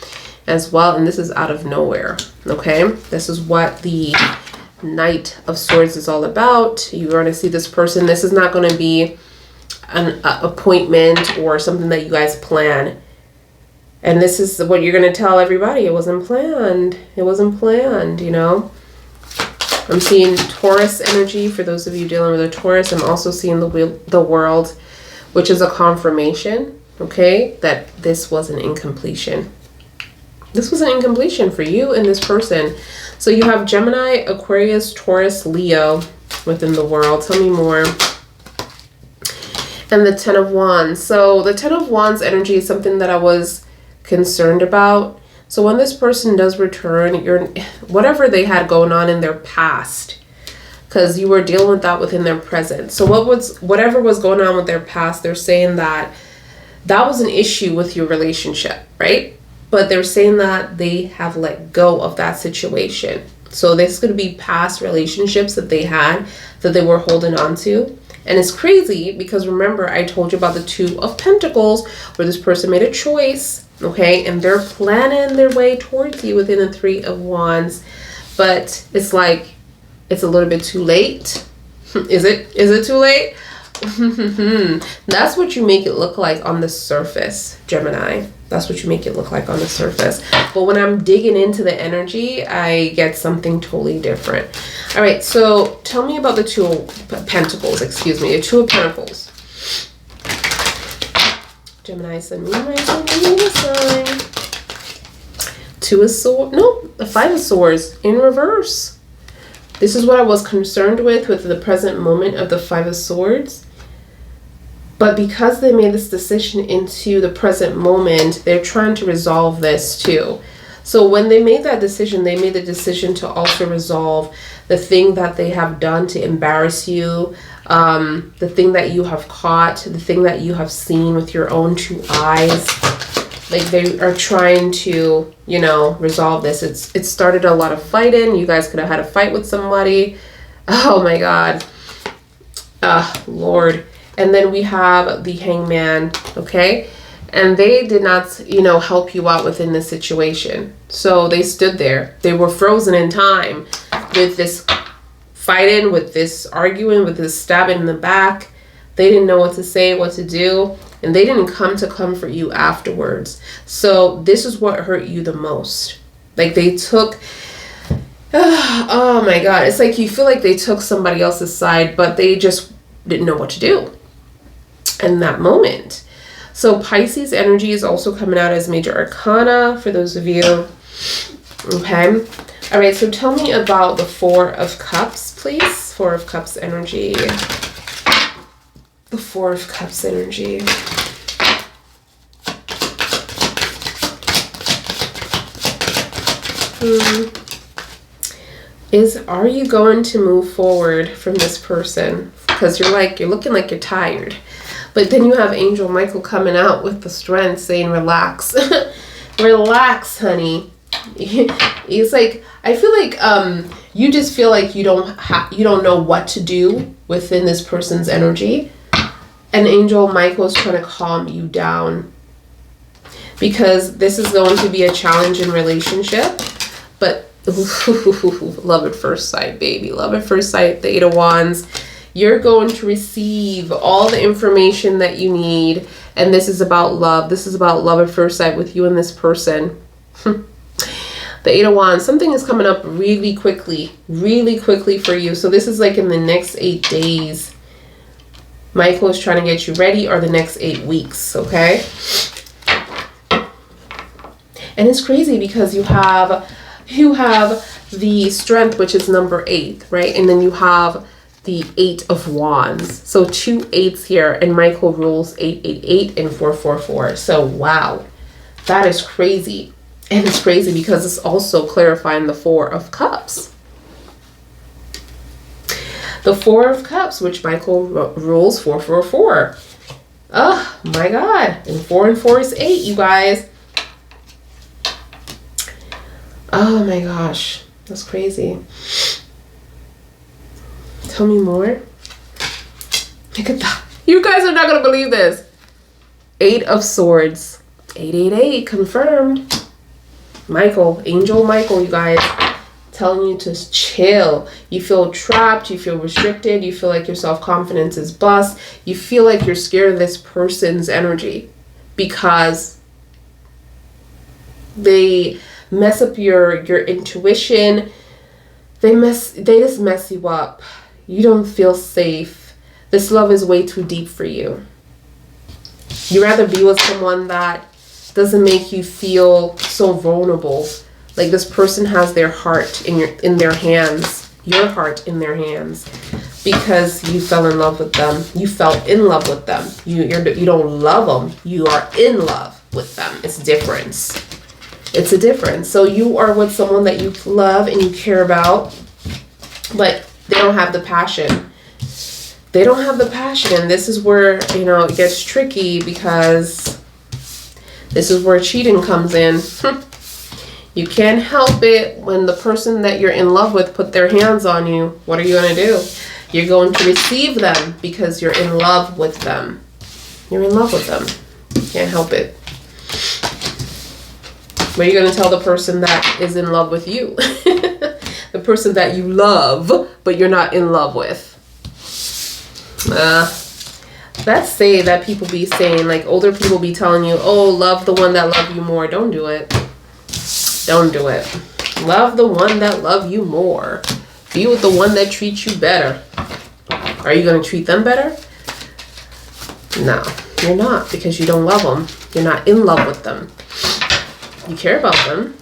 as well. And this is out of nowhere. Okay? This is what the Knight of Swords is all about. You're going to see this person. This is not going to be an appointment or something that you guys plan. And this is what you're going to tell everybody. It wasn't planned. It wasn't planned, you know. I'm seeing Taurus energy for those of you dealing with a Taurus. I'm also seeing the World, which is a confirmation, okay, that this was an incompletion. This was an incompletion for you and this person. So you have Gemini, Aquarius, Taurus, Leo within the World. Tell me more. And the Ten of Wands. So the Ten of Wands energy is something that I was concerned about. So when this person does return, whatever they had going on in their past, because you were dealing with that within their present. So whatever was going on with their past, they're saying that was an issue with your relationship, right? But they're saying that they have let go of that situation. So this could be past relationships that they had that they were holding on to. And it's crazy because remember, I told you about the Two of Pentacles where this person made a choice, okay? And they're planning their way towards you within the Three of Wands. But it's like, it's a little bit too late. Is it too late? That's what you make it look like on the surface, Gemini. That's what you make it look like on the surface. But when I'm digging into the energy, I get something totally different. All right, so tell me about the Two of Pentacles, excuse me, the Two of Pentacles. Gemini, send me my sign. Two of Swords, no, the Five of Swords in reverse. This is what I was concerned with the present moment of the Five of Swords. But because they made this decision into the present moment, they're trying to resolve this too. So when they made that decision, they made the decision to also resolve the thing that they have done to embarrass you, the thing that you have caught, the thing that you have seen with your own two eyes. Like they are trying to, you know, resolve this. It started a lot of fighting. You guys could have had a fight with somebody. Oh my God. Lord. And then we have the Hangman, okay? And they did not, you know, help you out within this situation. So they stood there. They were frozen in time with this fighting, with this arguing, with this stabbing in the back. They didn't know what to say, what to do. And they didn't come to comfort you afterwards. So this is what hurt you the most. Like they took, oh my God. It's like you feel like they took somebody else's side, but they just didn't know what to do in that moment. So Pisces energy is also coming out as major arcana for those of you. Okay. All right. So tell me about the Four of Cups, please. Four of Cups energy. The Four of Cups energy. Are you going to move forward from this person? Because you're looking like you're tired. But then you have Angel Michael coming out with the strength saying, relax. Relax, honey. It's like, I feel like you just feel like you don't know what to do within this person's energy. And Angel Michael is trying to calm you down. Because this is going to be a challenging relationship. But love at first sight, baby. Love at first sight, the Eight of Wands. You're going to receive all the information that you need. And this is about love. This is about love at first sight with you and this person. The Eight of Wands. Something is coming up really quickly for you. So this is like in the next 8 days. Michael is trying to get you ready, or the next 8 weeks, okay? And it's crazy because you have the Strength, which is number 8, right? And then you have the Eight of Wands. So 2 8s here, and Michael rules 888 and 444. So wow, that is crazy. And it's crazy because it's also clarifying the Four of Cups. The Four of Cups, which Michael rules 444. Oh my God. And 4 and 4 is 8, you guys. Oh my gosh. That's crazy. Tell me more. Look at that. You guys are not going to believe this. 8 of Swords. 888 confirmed. Michael, Angel Michael, you guys, telling you to chill. You feel trapped. You feel restricted. You feel like your self-confidence is bust. You feel like you're scared of this person's energy because they mess up your intuition. They just mess you up. You don't feel safe. This love is way too deep for you. You'd rather be with someone that doesn't make you feel so vulnerable. Like this person has their heart in their hands. Your heart in their hands. Because you fell in love with them. You fell in love with them. You don't love them. You are in love with them. It's different. It's a difference. So you are with someone that you love and you care about, but they don't have the passion. They don't have the passion. And this is where, it gets tricky because this is where cheating comes in. You can't help it when the person that you're in love with put their hands on you. What are you going to do? You're going to receive them because you're in love with them. You're in love with them. You can't help it. What are you going to tell the person that is in love with you? The person that you love, but you're not in love with. Let's say that people be saying, like older people be telling you, oh, love the one that love you more. Don't do it. Don't do it. Love the one that love you more. Be with the one that treats you better. Are you going to treat them better? No, you're not, because you don't love them. You're not in love with them. You care about them.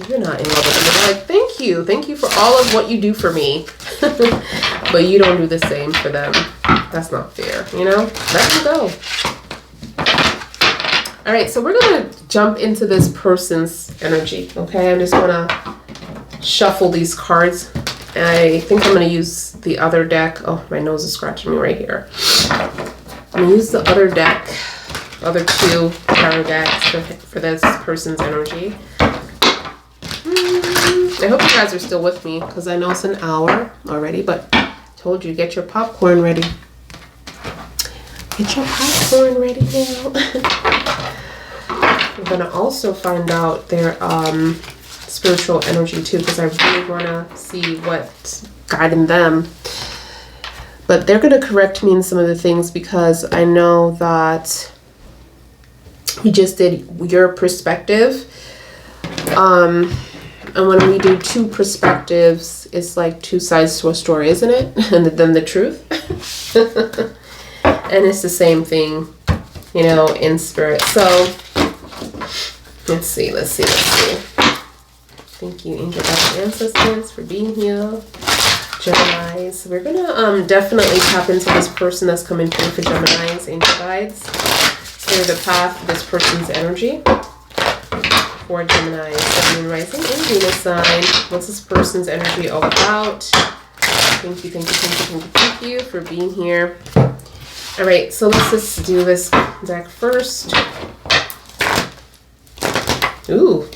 You're not in love with them. You're like, thank you. Thank you for all of what you do for me. But you don't do the same for them. That's not fair, you know? Let them go. All right, so we're going to jump into this person's energy, okay? I'm just going to shuffle these cards. I think I'm going to use the other deck. Oh, my nose is scratching me right here. I'm going to use the other deck, other two tarot decks for this person's energy. I hope you guys are still with me, because I know it's an hour already, but I told you, get your popcorn ready. Get your popcorn ready now. I'm going to also find out their spiritual energy too, because I really want to see what's guiding them. But they're going to correct me in some of the things, because I know that we just did your perspective. And when we do two perspectives, it's like two sides to a story, isn't it? And then the truth. And it's the same thing, you know, in spirit. So let's see. Thank you, angel guides and ancestors, for being here. Geminis. We're gonna definitely tap into this person that's coming through for Geminis, angel guides. Clear the path for this person's energy. For Gemini, Sun, Moon, Rising, and Venus sign. What's this person's energy all about? Thank you for being here. All right, so let's just do this deck first. Ooh.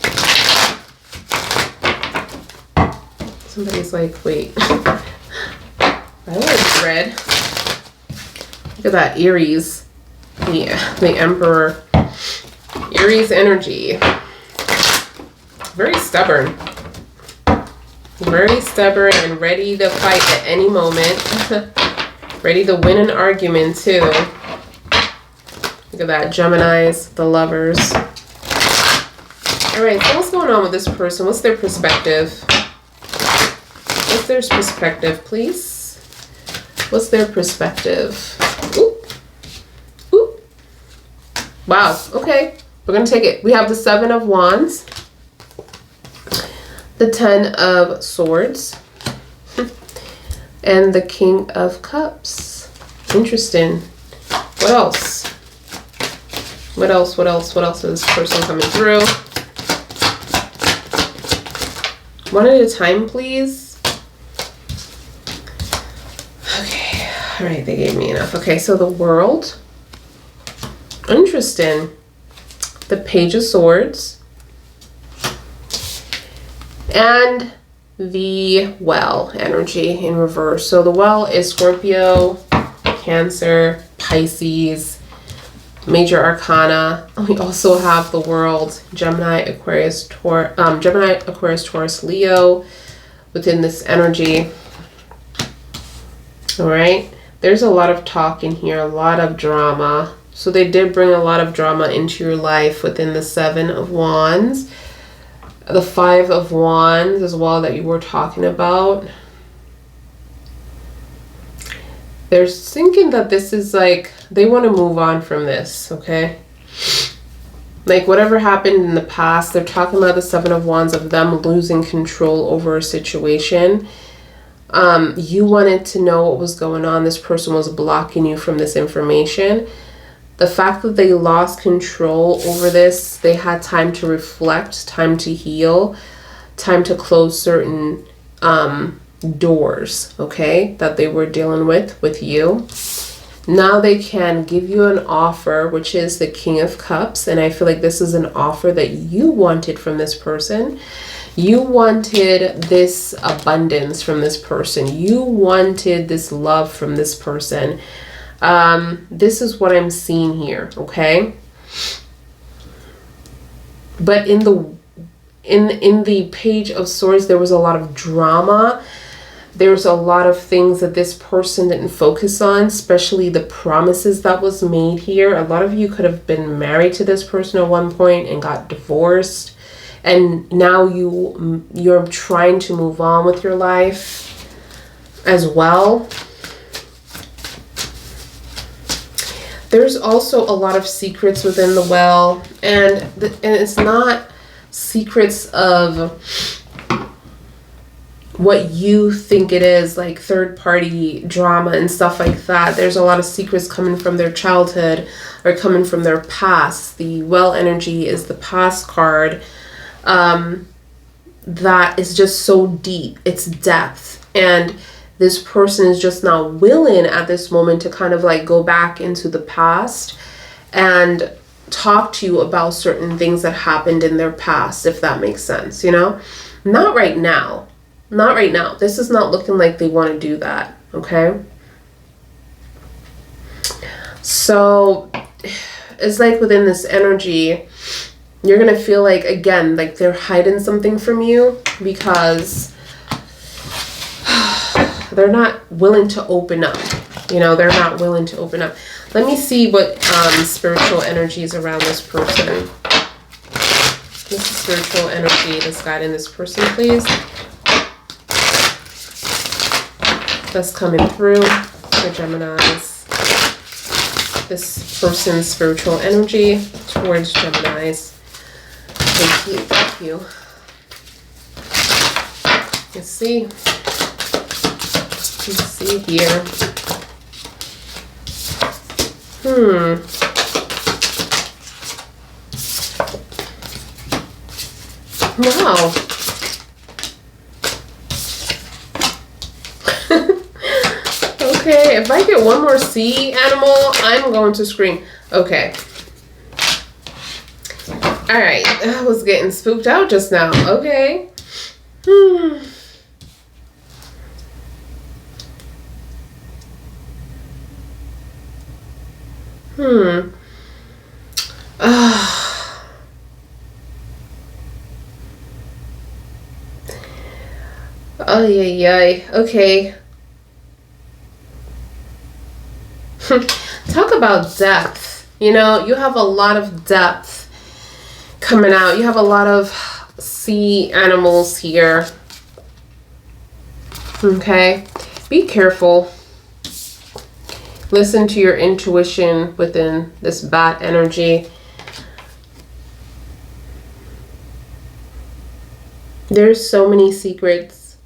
Somebody's like, wait. I like red. Look at that, Aries. Yeah, the Emperor. Aries energy. Very stubborn. Very stubborn and ready to fight at any moment. Ready to win an argument too. Look at that, Geminis, the lovers. Alright, so what's going on with this person? What's their perspective? What's their perspective, please? What's their perspective? Ooh. Ooh. Wow, okay. We're going to take it. We have the Seven of Wands. The Ten of Swords. And the King of Cups. Interesting. What else? What else is this person coming through? One at a time, please. Okay. All right, they gave me enough. Okay, so the World. Interesting. The Page of Swords. And the Well energy in reverse. So the Well is Scorpio, Cancer, Pisces, Major Arcana. We also have the World, Gemini, Aquarius, Taurus, Leo within this energy. All right. There's a lot of talk in here, a lot of drama. So they did bring a lot of drama into your life within the Seven of Wands. The Five of Wands as well that you were talking about. They're thinking that this is like, they want to move on from this, okay? Like whatever happened in the past, they're talking about the Seven of Wands of them losing control over a situation. You wanted to know what was going on. This person was blocking you from this information. The fact that they lost control over this, they had time to reflect, time to heal, time to close certain doors, okay, that they were dealing with you. Now they can give you an offer, which is the King of Cups. And I feel like this is an offer that you wanted from this person. You wanted this abundance from this person. You wanted this love from this person. This is what I'm seeing here, okay? But in the Page of Swords, there was a lot of drama. There's a lot of things that this person didn't focus on, especially the promises that was made here. A lot of you could have been married to this person at one point and got divorced. And now you're trying to move on with your life as well. There's also a lot of secrets within the well. And it's not secrets of what you think it is, like third-party drama and stuff like that. There's a lot of secrets coming from their childhood or coming from their past. The well energy is the past card. That is just so deep. It's depth. And this person is just not willing at this moment to kind of like go back into the past and talk to you about certain things that happened in their past, if that makes sense, you know? Not right now. Not right now. This is not looking like they want to do that, okay? So it's like within this energy, you're going to feel like, again, like they're hiding something from you because they're not willing to open up. You know, they're not willing to open up. Let me see what spiritual energy is around this person. This is spiritual energy that's guiding this person, please. That's coming through for Geminis. This person's spiritual energy towards Geminis. Thank you, thank you. Let's see. Let's see here. Wow. Okay, if I get one more sea animal, I'm going to scream. Okay. Alright, I was getting spooked out just now. Okay. Oh, yeah. Okay. Talk about depth. You know, you have a lot of depth coming out. You have a lot of sea animals here. Okay. Be careful. Listen to your intuition within this bat energy. There's so many secrets.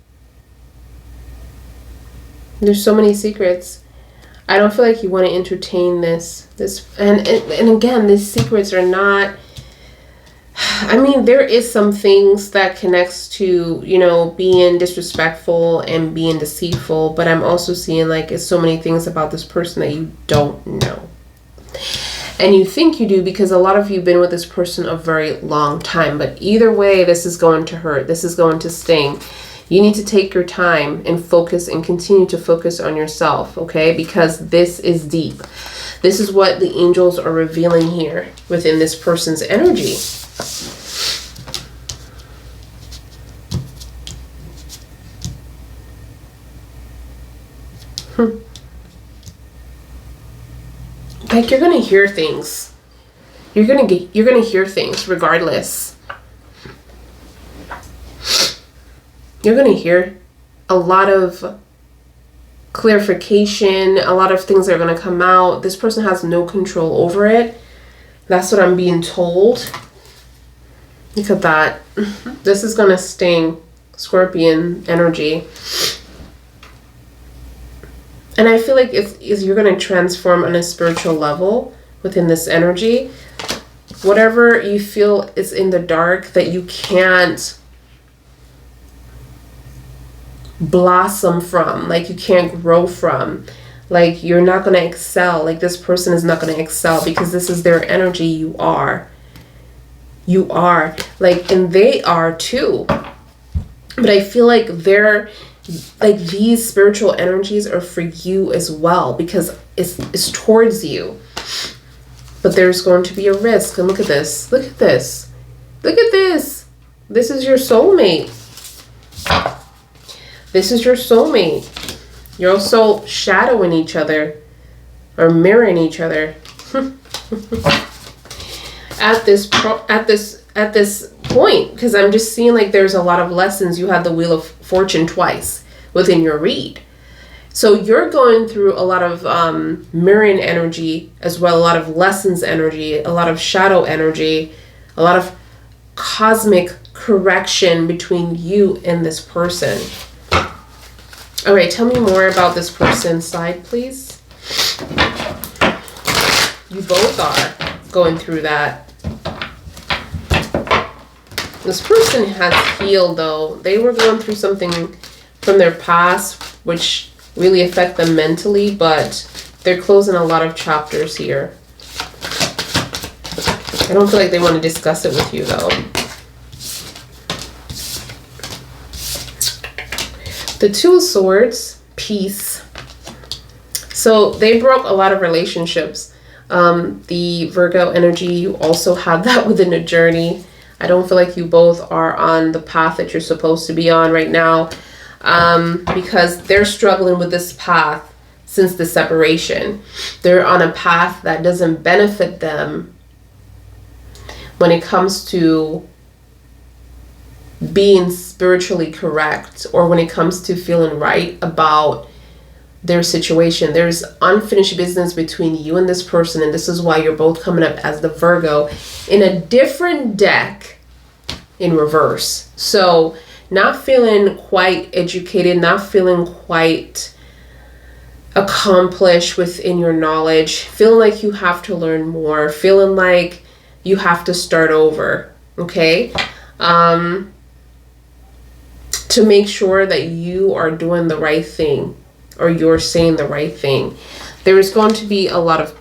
There's so many secrets. I don't feel like you want to entertain this. And again, these secrets are not, I mean, there is some things that connects to, you know, being disrespectful and being deceitful, but I'm also seeing like it's so many things about this person that you don't know. And you think you do because a lot of you have been with this person a very long time, but either way, this is going to hurt. This is going to sting. You need to take your time and focus and continue to focus on yourself, okay? Because this is deep. This is what the angels are revealing here within this person's energy. Like you're gonna hear things. You're gonna hear things regardless. You're going to hear a lot of clarification, a lot of things are going to come out. This person has no control over it. That's what I'm being told. Look at that. This is going to sting. Scorpion energy. And I feel like you're going to transform on a spiritual level within this energy. Whatever you feel is in the dark that you can't blossom from, like you can't grow from, like you're not going to excel, like this person is not going to excel because this is their energy. You are like, and they are too, but I feel like they're like, these spiritual energies are for you as well because it's towards you, but there's going to be a risk. And look at this, this is your soulmate. This is your soulmate. You're also shadowing each other or mirroring each other. at this point, because I'm just seeing like there's a lot of lessons. You had the Wheel of Fortune twice within your read. So you're going through a lot of mirroring energy as well, a lot of lessons energy, a lot of shadow energy, a lot of cosmic correction between you and this person. All right, tell me more about this person's side, please. You both are going through that. This person has healed, though. They were going through something from their past, which really affect them mentally, but they're closing a lot of chapters here. I don't feel like they want to discuss it with you, though. The Two of Swords, peace. So they broke a lot of relationships. The Virgo energy, you also have that within a journey. I don't feel like you both are on the path that you're supposed to be on right now, because they're struggling with this path since the separation. They're on a path that doesn't benefit them when it comes to being spiritually correct, or when it comes to feeling right about their situation. There's unfinished business between you and this person, and this is why you're both coming up as the Virgo in a different deck in reverse. So not feeling quite educated, not feeling quite accomplished within your knowledge, feeling like you have to learn more, feeling like you have to start over, okay? To make sure that you are doing the right thing, or you're saying the right thing. There is going to be a lot of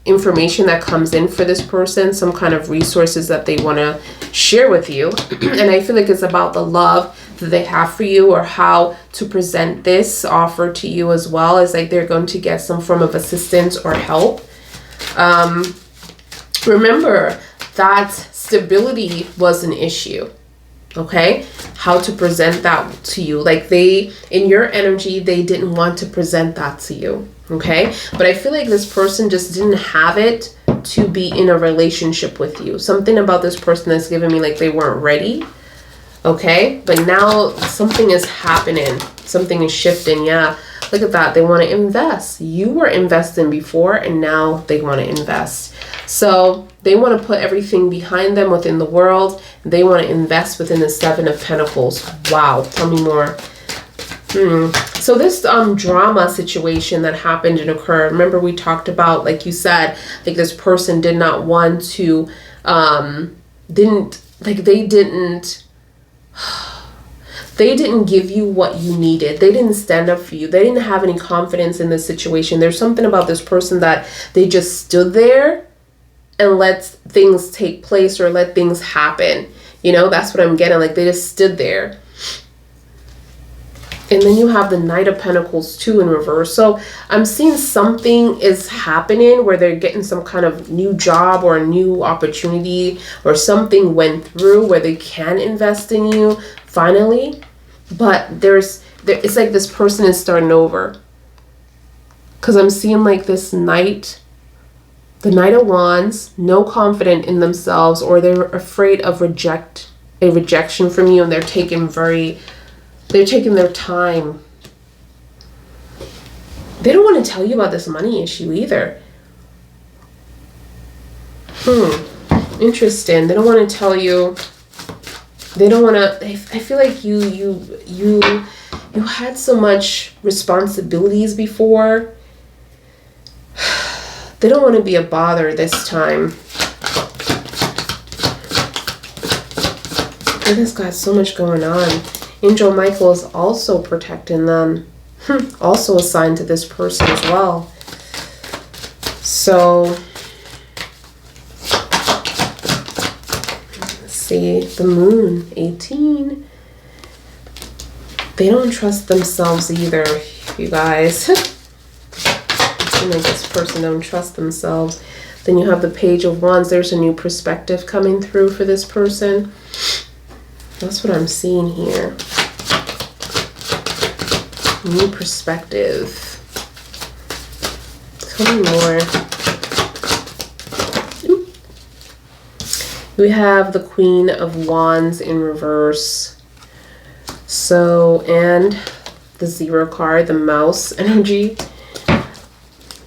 information that comes in for this person, some kind of resources that they want to share with you. And I feel like it's about the love that they have for you, or how to present this offer to you, as well as like they're going to get some form of assistance or help. Remember that stability was an issue. Okay, how to present that to you. Like they, in your energy, they didn't want to present that to you. Okay, but I feel like this person just didn't have it to be in a relationship with you. Something about this person that's giving me like they weren't ready. Okay, but now something is happening. Something is shifting. Yeah, look at that. They want to invest. You were investing before, and now they want to invest. So they want to put everything behind them within the world. They want to invest within the Seven of Pentacles. Wow. Tell me more. So this drama situation that happened and occurred, remember we talked about, like you said, like this person did not want to, they didn't give you what you needed. They didn't stand up for you. They didn't have any confidence in this situation. There's something about this person that they just stood there and let things take place, or let things happen. You know, that's what I'm getting. Like they just stood there. And then you have the Knight of Pentacles too in reverse. So I'm seeing something is happening where they're getting some kind of new job or a new opportunity, or something went through where they can invest in you finally. But it's like this person is starting over. Because I'm seeing like this Knight, the Knight of Wands, no confident in themselves, or they're afraid of rejection from you, and they're taking their time. They don't want to tell you about this money issue either. Interesting. They don't want to tell you. They don't want to. I feel like you had so much responsibilities before. They don't want to be a bother this time. They just got so much going on. Angel Michael is also protecting them. Also assigned to this person as well. So, let's see. The Moon, 18. They don't trust themselves either, you guys. Like this person don't trust themselves. Then you have the Page of Wands. There's a new perspective coming through for this person. That's what I'm seeing here. New perspective. Tell me more. Oop. We have the Queen of Wands in reverse. So, and the 0 card, the mouse energy.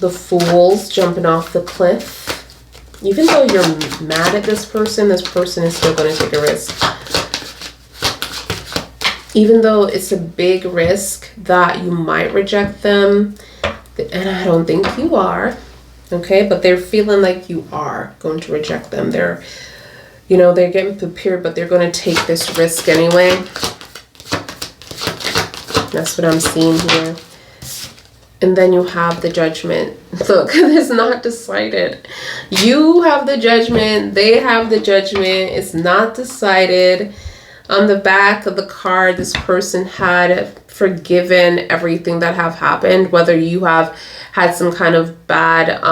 The Fools jumping off the cliff. Even though you're mad at this person is still going to take a risk. Even though it's a big risk that you might reject them, and I don't think you are, okay? But they're feeling like you are going to reject them. They're, you know, they're getting prepared, but they're going to take this risk anyway. That's what I'm seeing here. And then you have the Judgment. Look, it's not decided. You have the Judgment. They have the Judgment. It's not decided. On the back of the card, this person had forgiven everything that have happened. Whether you have had some kind of bad,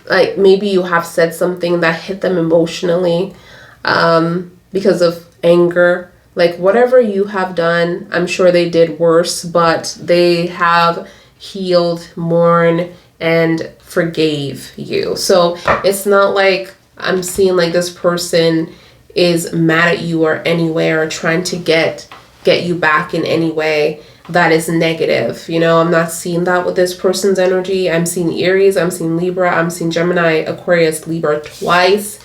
like maybe you have said something that hit them emotionally because of anger. Like whatever you have done, I'm sure they did worse, but they have healed, mourned, and forgave you. So it's not like I'm seeing like this person is mad at you or anywhere or trying to get you back in any way that is negative. You know, I'm not seeing that with this person's energy. I'm seeing Aries, I'm seeing Libra, I'm seeing Gemini, Aquarius, Libra twice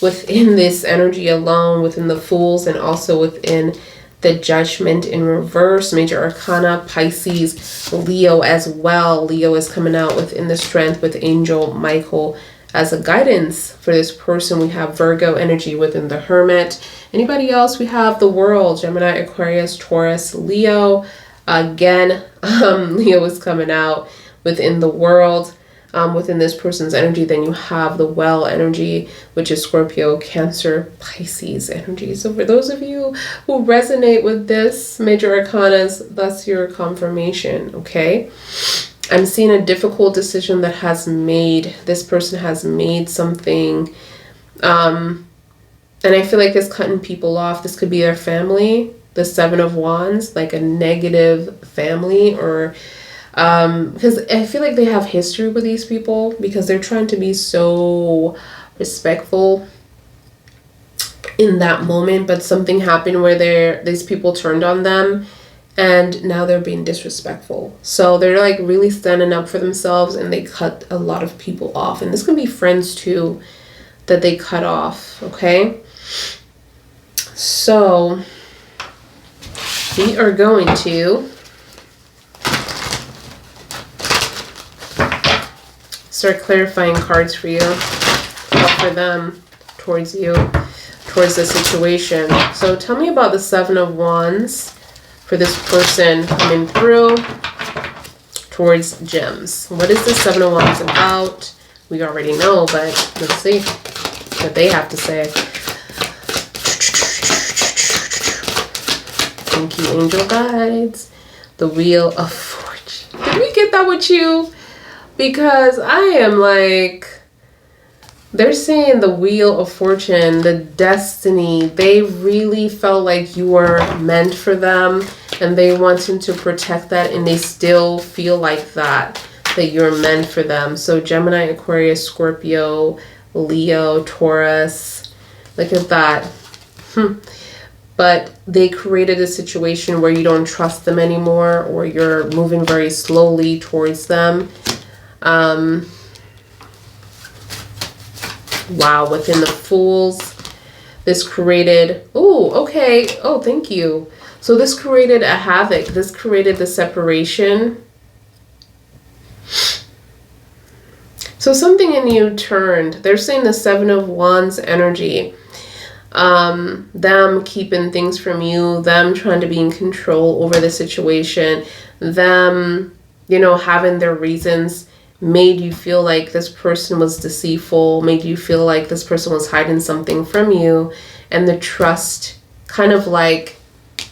within this energy alone, within the Fools, and also within the Judgment in reverse. Major Arcana, Pisces, Leo as well. Leo is coming out within the Strength with Angel Michael as a guidance for this person. We have Virgo energy within the Hermit. Anybody else? We have the World, Gemini, Aquarius, Taurus, Leo. Again, Leo is coming out within the World. Within this person's energy. Then you have the Well energy, which is Scorpio, Cancer, Pisces energy. So for those of you who resonate with this major arcanas, that's your confirmation, okay? I'm seeing a difficult decision that this person has made something, and I feel like it's cutting people off. This could be their family, the 7 of Wands, like a negative family, or because I feel like they have history with these people because they're trying to be so respectful in that moment, but something happened where these people turned on them and now they're being disrespectful. So they're like really standing up for themselves and they cut a lot of people off. And this can be friends too that they cut off, okay? So we are going to start clarifying cards for you, for them, towards you, towards the situation. So tell me about the 7 of Wands for this person coming through towards gems. What is the 7 of Wands about? We already know, but let's see what they have to say. Thank you, angel guides. The Wheel of Fortune. Did we get that with you? Because I am like, they're saying the Wheel of Fortune, the destiny. They really felt like you were meant for them and they wanted to protect that, and they still feel like that you're meant for them. So Gemini, Aquarius, Scorpio, Leo, Taurus. Look at that. But they created a situation where you don't trust them anymore, or you're moving very slowly towards them. Wow, within the Fools, this created, thank you. So this created a havoc. This created the separation. So something in you turned. They're saying the 7 of Wands energy. Them keeping things from you, them trying to be in control over the situation, them, you know, having their reasons, made you feel like this person was deceitful, made you feel like this person was hiding something from you, and the trust kind of like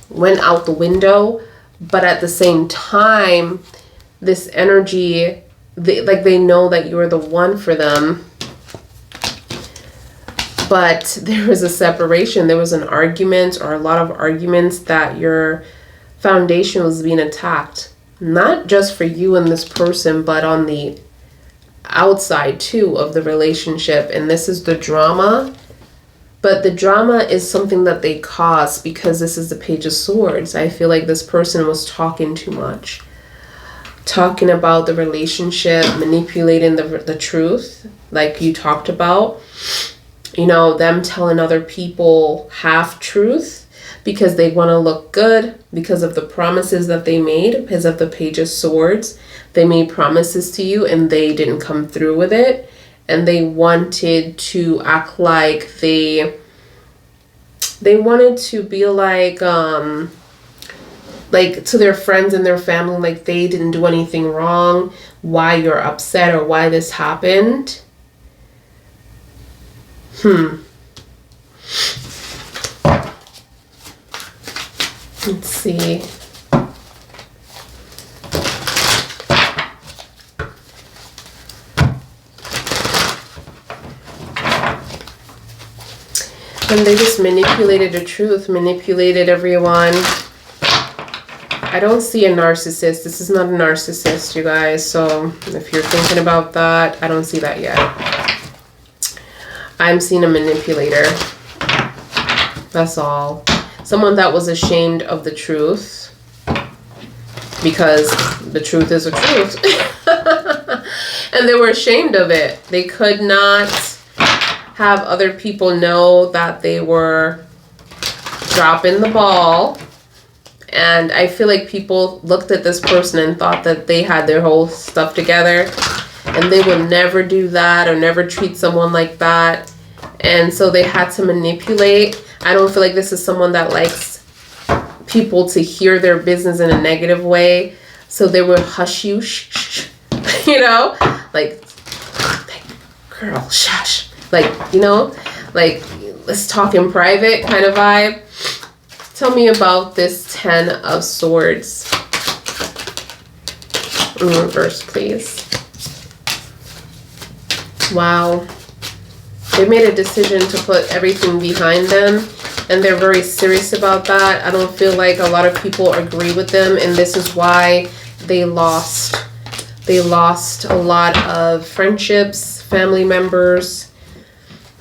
went out the window. But at the same time, this energy, they know that you are the one for them. But there was a separation. There was an argument, or a lot of arguments, that your foundation was being attacked. Not just for you and this person, but on the outside too of the relationship. And this is the drama. But the drama is something that they caused because this is the Page of Swords. I feel like this person was talking too much. Talking about the relationship, manipulating the truth, like you talked about. You know, them telling other people half-truth because they want to look good, because of the promises that they made, because of the Page of Swords. They made promises to you and they didn't come through with it. And they wanted to act like they wanted to be like to their friends and their family, like they didn't do anything wrong, why you're upset or why this happened. Let's see. And they just manipulated the truth, manipulated everyone. I don't see a narcissist. This is not a narcissist, you guys. So if you're thinking about that, I don't see that yet. I'm seeing a manipulator. That's all. Someone that was ashamed of the truth. Because the truth is the truth. And they were ashamed of it. They could not have other people know that they were dropping the ball. And I feel like people looked at this person and thought that they had their whole stuff together and they would never do that or never treat someone like that. And so they had to manipulate. I don't feel like this is someone that likes people to hear their business in a negative way. So they would hush you, shh, you know, like girl, shush. Like, you know, like, let's talk in private kind of vibe. Tell me about this 10 of Swords. In reverse, please. Wow. They made a decision to put everything behind them. And they're very serious about that. I don't feel like a lot of people agree with them. And this is why they lost. They lost a lot of friendships, family members.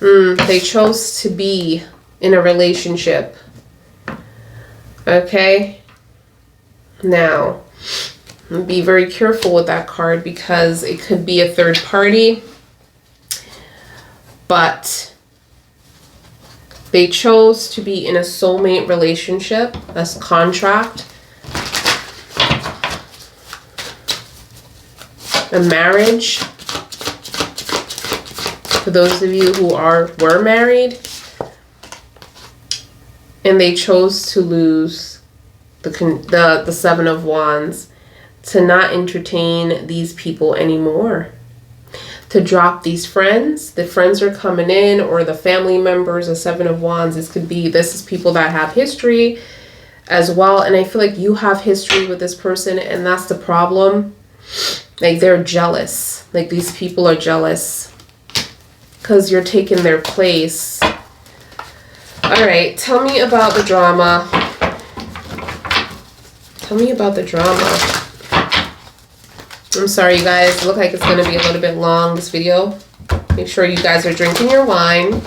They chose to be in a relationship. Okay? Now, be very careful with that card because it could be a third party. But they chose to be in a soulmate relationship, as contract. A marriage. For those of you who were married, and they chose to lose the Seven of Wands, to not entertain these people anymore, to drop these friends. The friends are coming in, or the family members. The Seven of Wands. This is people that have history as well, and I feel like you have history with this person, and that's the problem. Like, they're jealous. Like, these people are jealous because you're taking their place. All right, tell me about the drama. Tell me about the drama. I'm sorry, you guys. It looks like it's going to be a little bit long, this video. Make sure you guys are drinking your wine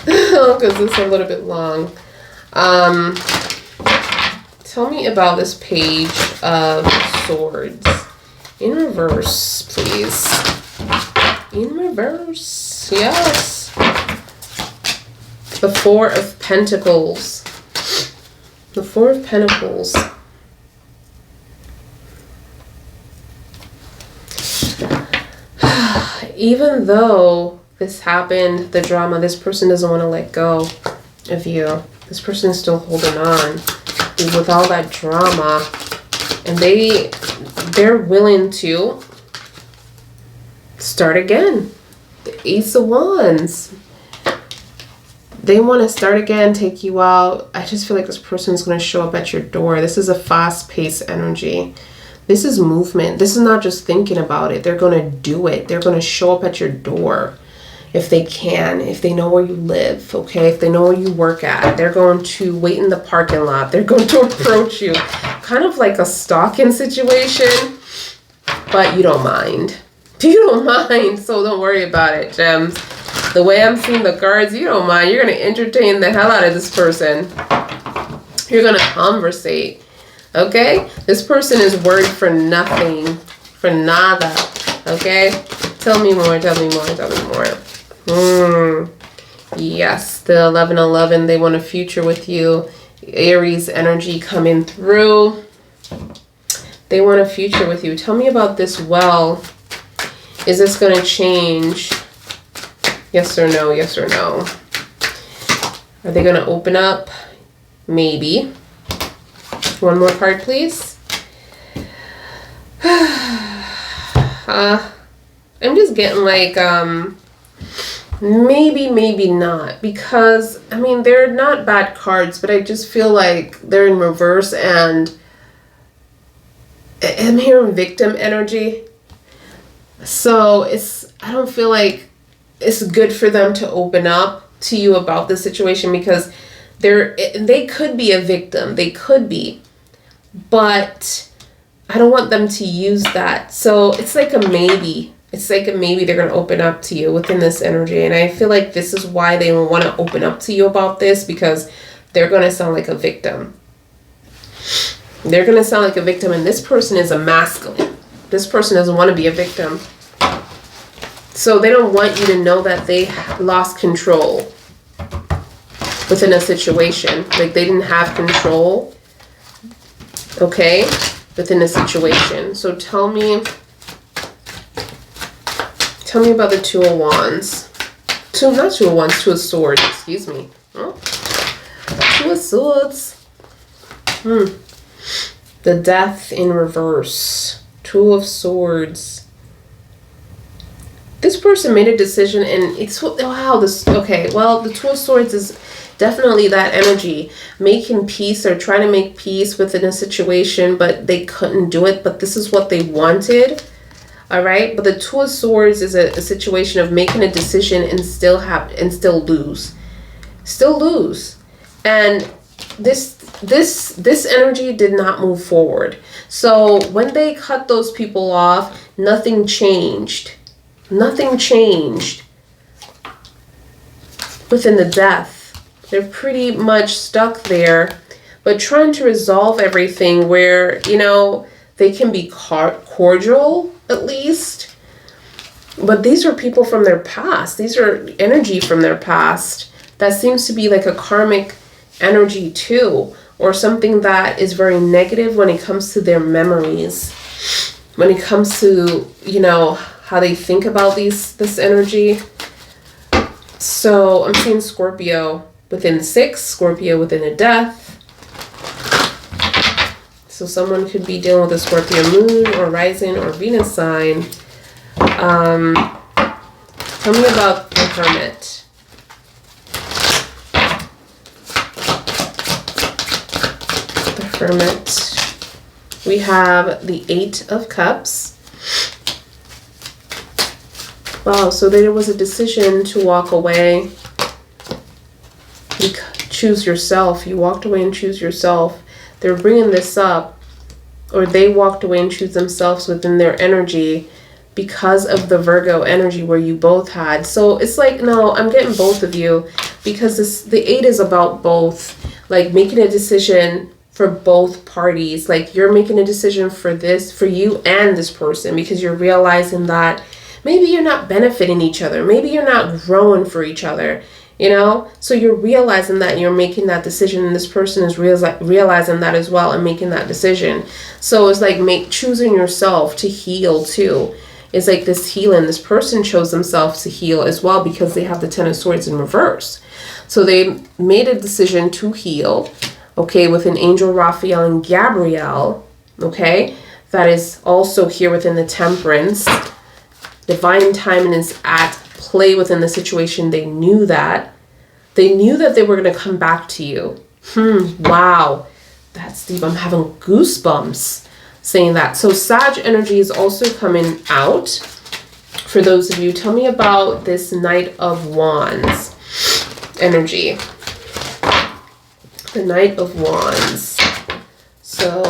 because it's a little bit long. Tell me about this Page of Swords. In reverse, please. In reverse. Yes. The Four of Pentacles. The Four of Pentacles. Even though this happened, the drama, this person doesn't want to let go of you. This person is still holding on with all that drama. And they're willing to start again. The Ace of Wands. They want to start again, take you out. I just feel like this person is going to show up at your door. This is a fast-paced energy. This is movement. This is not just thinking about it. They're going to do it. They're going to show up at your door. if they can, if they know where you live, okay? If they know where you work at, they're going to wait in the parking lot. They're going to approach you. Kind of like a stalking situation, but you don't mind. You don't mind, so don't worry about it, gems. The way I'm seeing the cards, you don't mind. You're going to entertain the hell out of this person. You're going to conversate, okay? This person is worried for nothing, for nada, okay? Tell me more, tell me more, tell me more. Yes, the 1111, they want a future with you. Aries energy coming through. They want a future with you. Tell me about this well. Is this going to change? Yes or no, yes or no. Are they going to open up? Maybe. One more card, please. I'm just getting like, maybe not, because I mean, they're not bad cards, but I just feel like they're in reverse, and I'm hearing victim energy. So I don't feel like it's good for them to open up to you about this situation, because they could be a victim, they could be, but I don't want them to use that. So it's like a maybe. It's like a maybe they're going to open up to you within this energy. And I feel like this is why they want to open up to you about this, because they're going to sound like a victim. They're going to sound like a victim, and this person is a masculine. This person doesn't want to be a victim. So they don't want you to know that they lost control within a situation. Like they didn't have control, okay, within a situation. So tell me about the Two of Wands. Not Two of Wands, Two of Swords, excuse me. Oh. Two of Swords. The Death in reverse. Two of Swords. This person made a decision, and it's, wow, okay, well, the Two of Swords is definitely that energy. Making peace, or trying to make peace within a situation, but they couldn't do it, but this is what they wanted. All right, but the Two of Swords is a situation of making a decision and still lose, and this energy did not move forward. So when they cut those people off, nothing changed. Nothing changed within the Death. They're pretty much stuck there, but trying to resolve everything where, you know, they can be cordial at least. But these are people from their past. These are energy from their past. That seems to be like a karmic energy too, or something that is very negative when it comes to their memories. When it comes to, you know, how they think about this energy. So I'm seeing Scorpio within 6, Scorpio within a Death. So someone could be dealing with a Scorpio moon or rising or Venus sign. Tell me about the Hermit. The Hermit. We have the 8 of Cups. Wow, so there was a decision to walk away. You choose yourself. You walked away and choose yourself. They're bringing this up, or they walked away and choose themselves within their energy because of the Virgo energy where you both had. So it's like, no, I'm getting both of you, because the 8 is about both, like making a decision for both parties. Like you're making a decision for you and this person, because you're realizing that maybe you're not benefiting each other. Maybe you're not growing for each other. You know, so you're realizing that, you're making that decision, and this person is realizing that as well and making that decision. So it's like choosing yourself to heal too. It's like this healing. This person chose themselves to heal as well, because they have the 10 of Swords in reverse. So they made a decision to heal, okay, with an Angel Raphael and Gabrielle, okay, that is also here within the Temperance. Divine timing is at play within the situation. They knew that they were going to come back to you. Wow, that's deep. I'm having goosebumps saying that. So Sag energy is also coming out For those of you, tell me about this Knight of Wands energy. The Knight of Wands. So,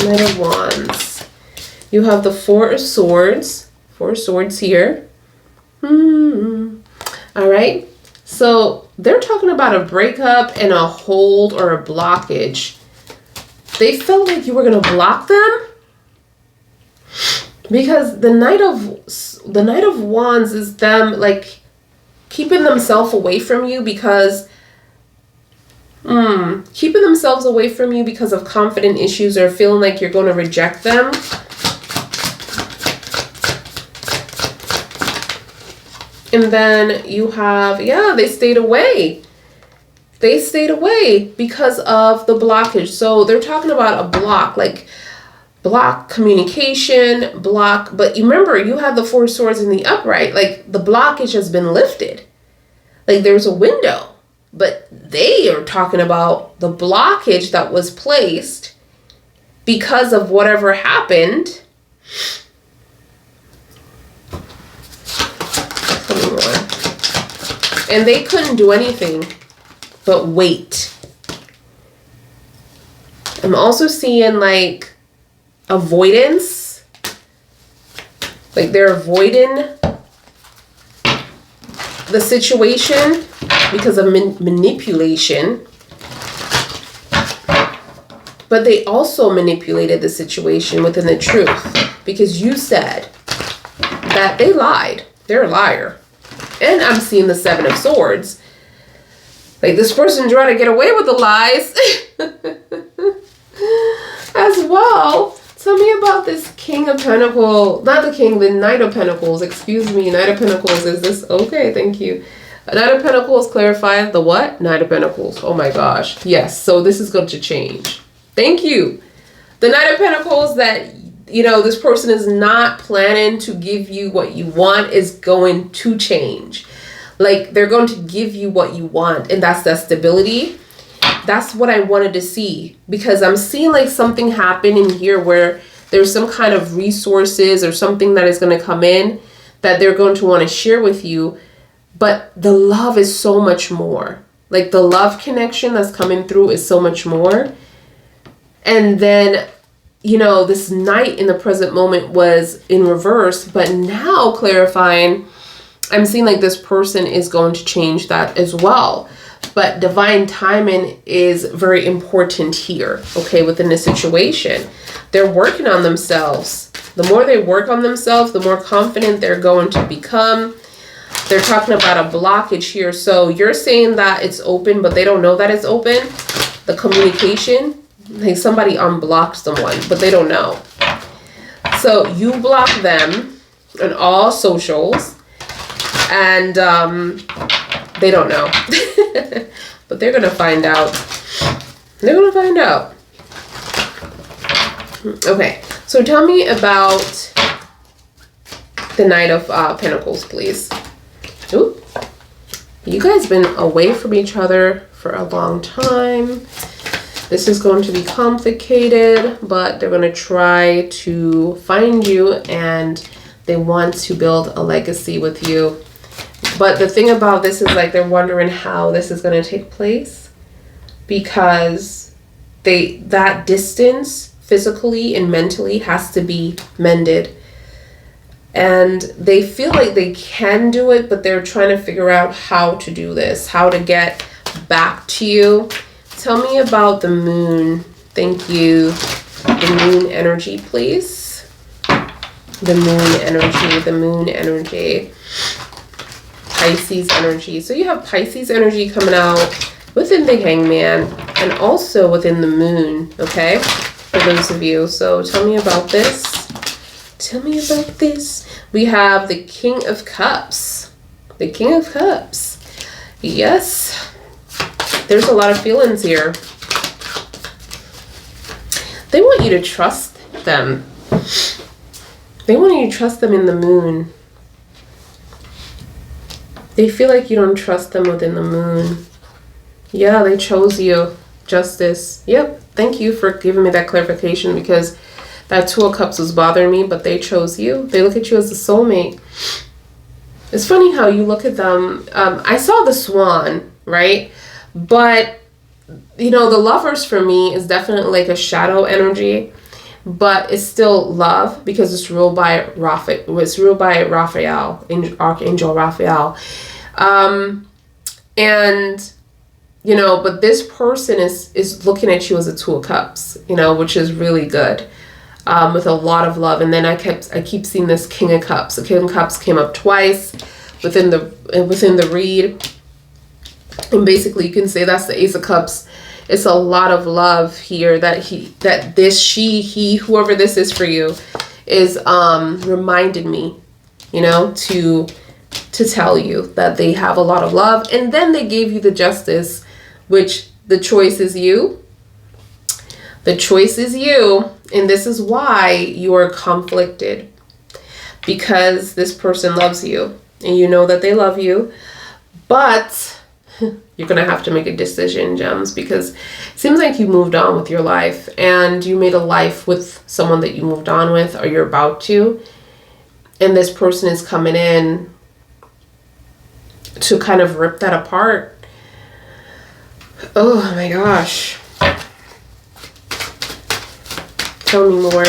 Knight of Wands. You have the Four of Swords. Four Swords here. All right. So, they're talking about a breakup and a hold or a blockage. They felt like you were going to block them. Because the Knight of Wands is them like keeping themselves away from you because keeping themselves away from you because of confident issues or feeling like you're going to reject them. And then you have, yeah, they stayed away. They stayed away because of the blockage. So they're talking about a block, like block communication, block. But you remember, you have the Four Swords in the upright. Like the blockage has been lifted. Like there's a window. But they are talking about the blockage that was placed because of whatever happened. And they couldn't do anything but wait. I'm also seeing like avoidance. Like they're avoiding the situation because of manipulation. But they also manipulated the situation within the truth because you said that they lied. They're a liar. And I'm seeing the Seven of Swords. Like this person trying to get away with the lies as well. Tell me about this King of Pentacles. Not the King, the Knight of Pentacles. Excuse me. Knight of Pentacles. Is this okay? Thank you. Knight of Pentacles clarifies the what? Knight of Pentacles. Oh my gosh. Yes. So this is going to change. Thank you. The Knight of Pentacles that, you know, this person is not planning to give you what you want is going to change. Like they're going to give you what you want, and that's that stability. That's what I wanted to see, because I'm seeing like something happen in here where there's some kind of resources or something that is going to come in that they're going to want to share with you. But the love is so much more. Like the love connection that's coming through is so much more. And then, you know, this Knight in the present moment was in reverse, but now clarifying, I'm seeing like this person is going to change that as well. But divine timing is very important here, okay, within this situation. They're working on themselves. The more they work on themselves, the more confident they're going to become. They're talking about a blockage here. So you're saying that it's open, but they don't know that it's open. The communication, like somebody unblocked someone, but they don't know. So you block them on all socials, and they don't know. But they're going to find out. They're going to find out. Okay, so tell me about the Knight of Pentacles, please. Ooh. You guys been away from each other for a long time. This is going to be complicated, but they're going to try to find you, and they want to build a legacy with you. But the thing about this is like they're wondering how this is going to take place, because that distance physically and mentally has to be mended. And they feel like they can do it, but they're trying to figure out how to do this, how to get back to you. Tell me about the moon. Thank you. The moon energy, please. The moon energy, the moon energy. Pisces energy. So you have Pisces energy coming out within the Hangman and also within the moon, okay? For those of you. So tell me about this. Tell me about this. We have the King of Cups. The King of Cups. Yes. There's a lot of feelings here. They want you to trust them. They want you to trust them in the moon. They feel like you don't trust them within the moon. Yeah, they chose you. Justice. Yep. Thank you for giving me that clarification, because That Two of Cups was bothering me, but they chose you. They look at you as a soulmate. It's funny how you look at them. I saw the Swan, right? But, you know, the Lovers for me is definitely like a shadow energy. But it's still love because it's ruled by Raphael. It's ruled by Raphael, Archangel Raphael. And, you know, but this person is looking at you as a Two of Cups, you know, which is really good. With a lot of love. And then I keep seeing this King of Cups. The King of Cups came up twice within the read. And basically you can say that's the Ace of Cups. It's a lot of love here that he, whoever this is for you, is reminded me, you know, to tell you that they have a lot of love. And then they gave you the Justice, which the choice is you. The choice is you. And this is why you are conflicted. Because this person loves you. And you know that they love you. But you're going to have to make a decision, Gems, because it seems like you moved on with your life and you made a life with someone that you moved on with or you're about to. And this person is coming in to kind of rip that apart. Oh my gosh. Tell me more.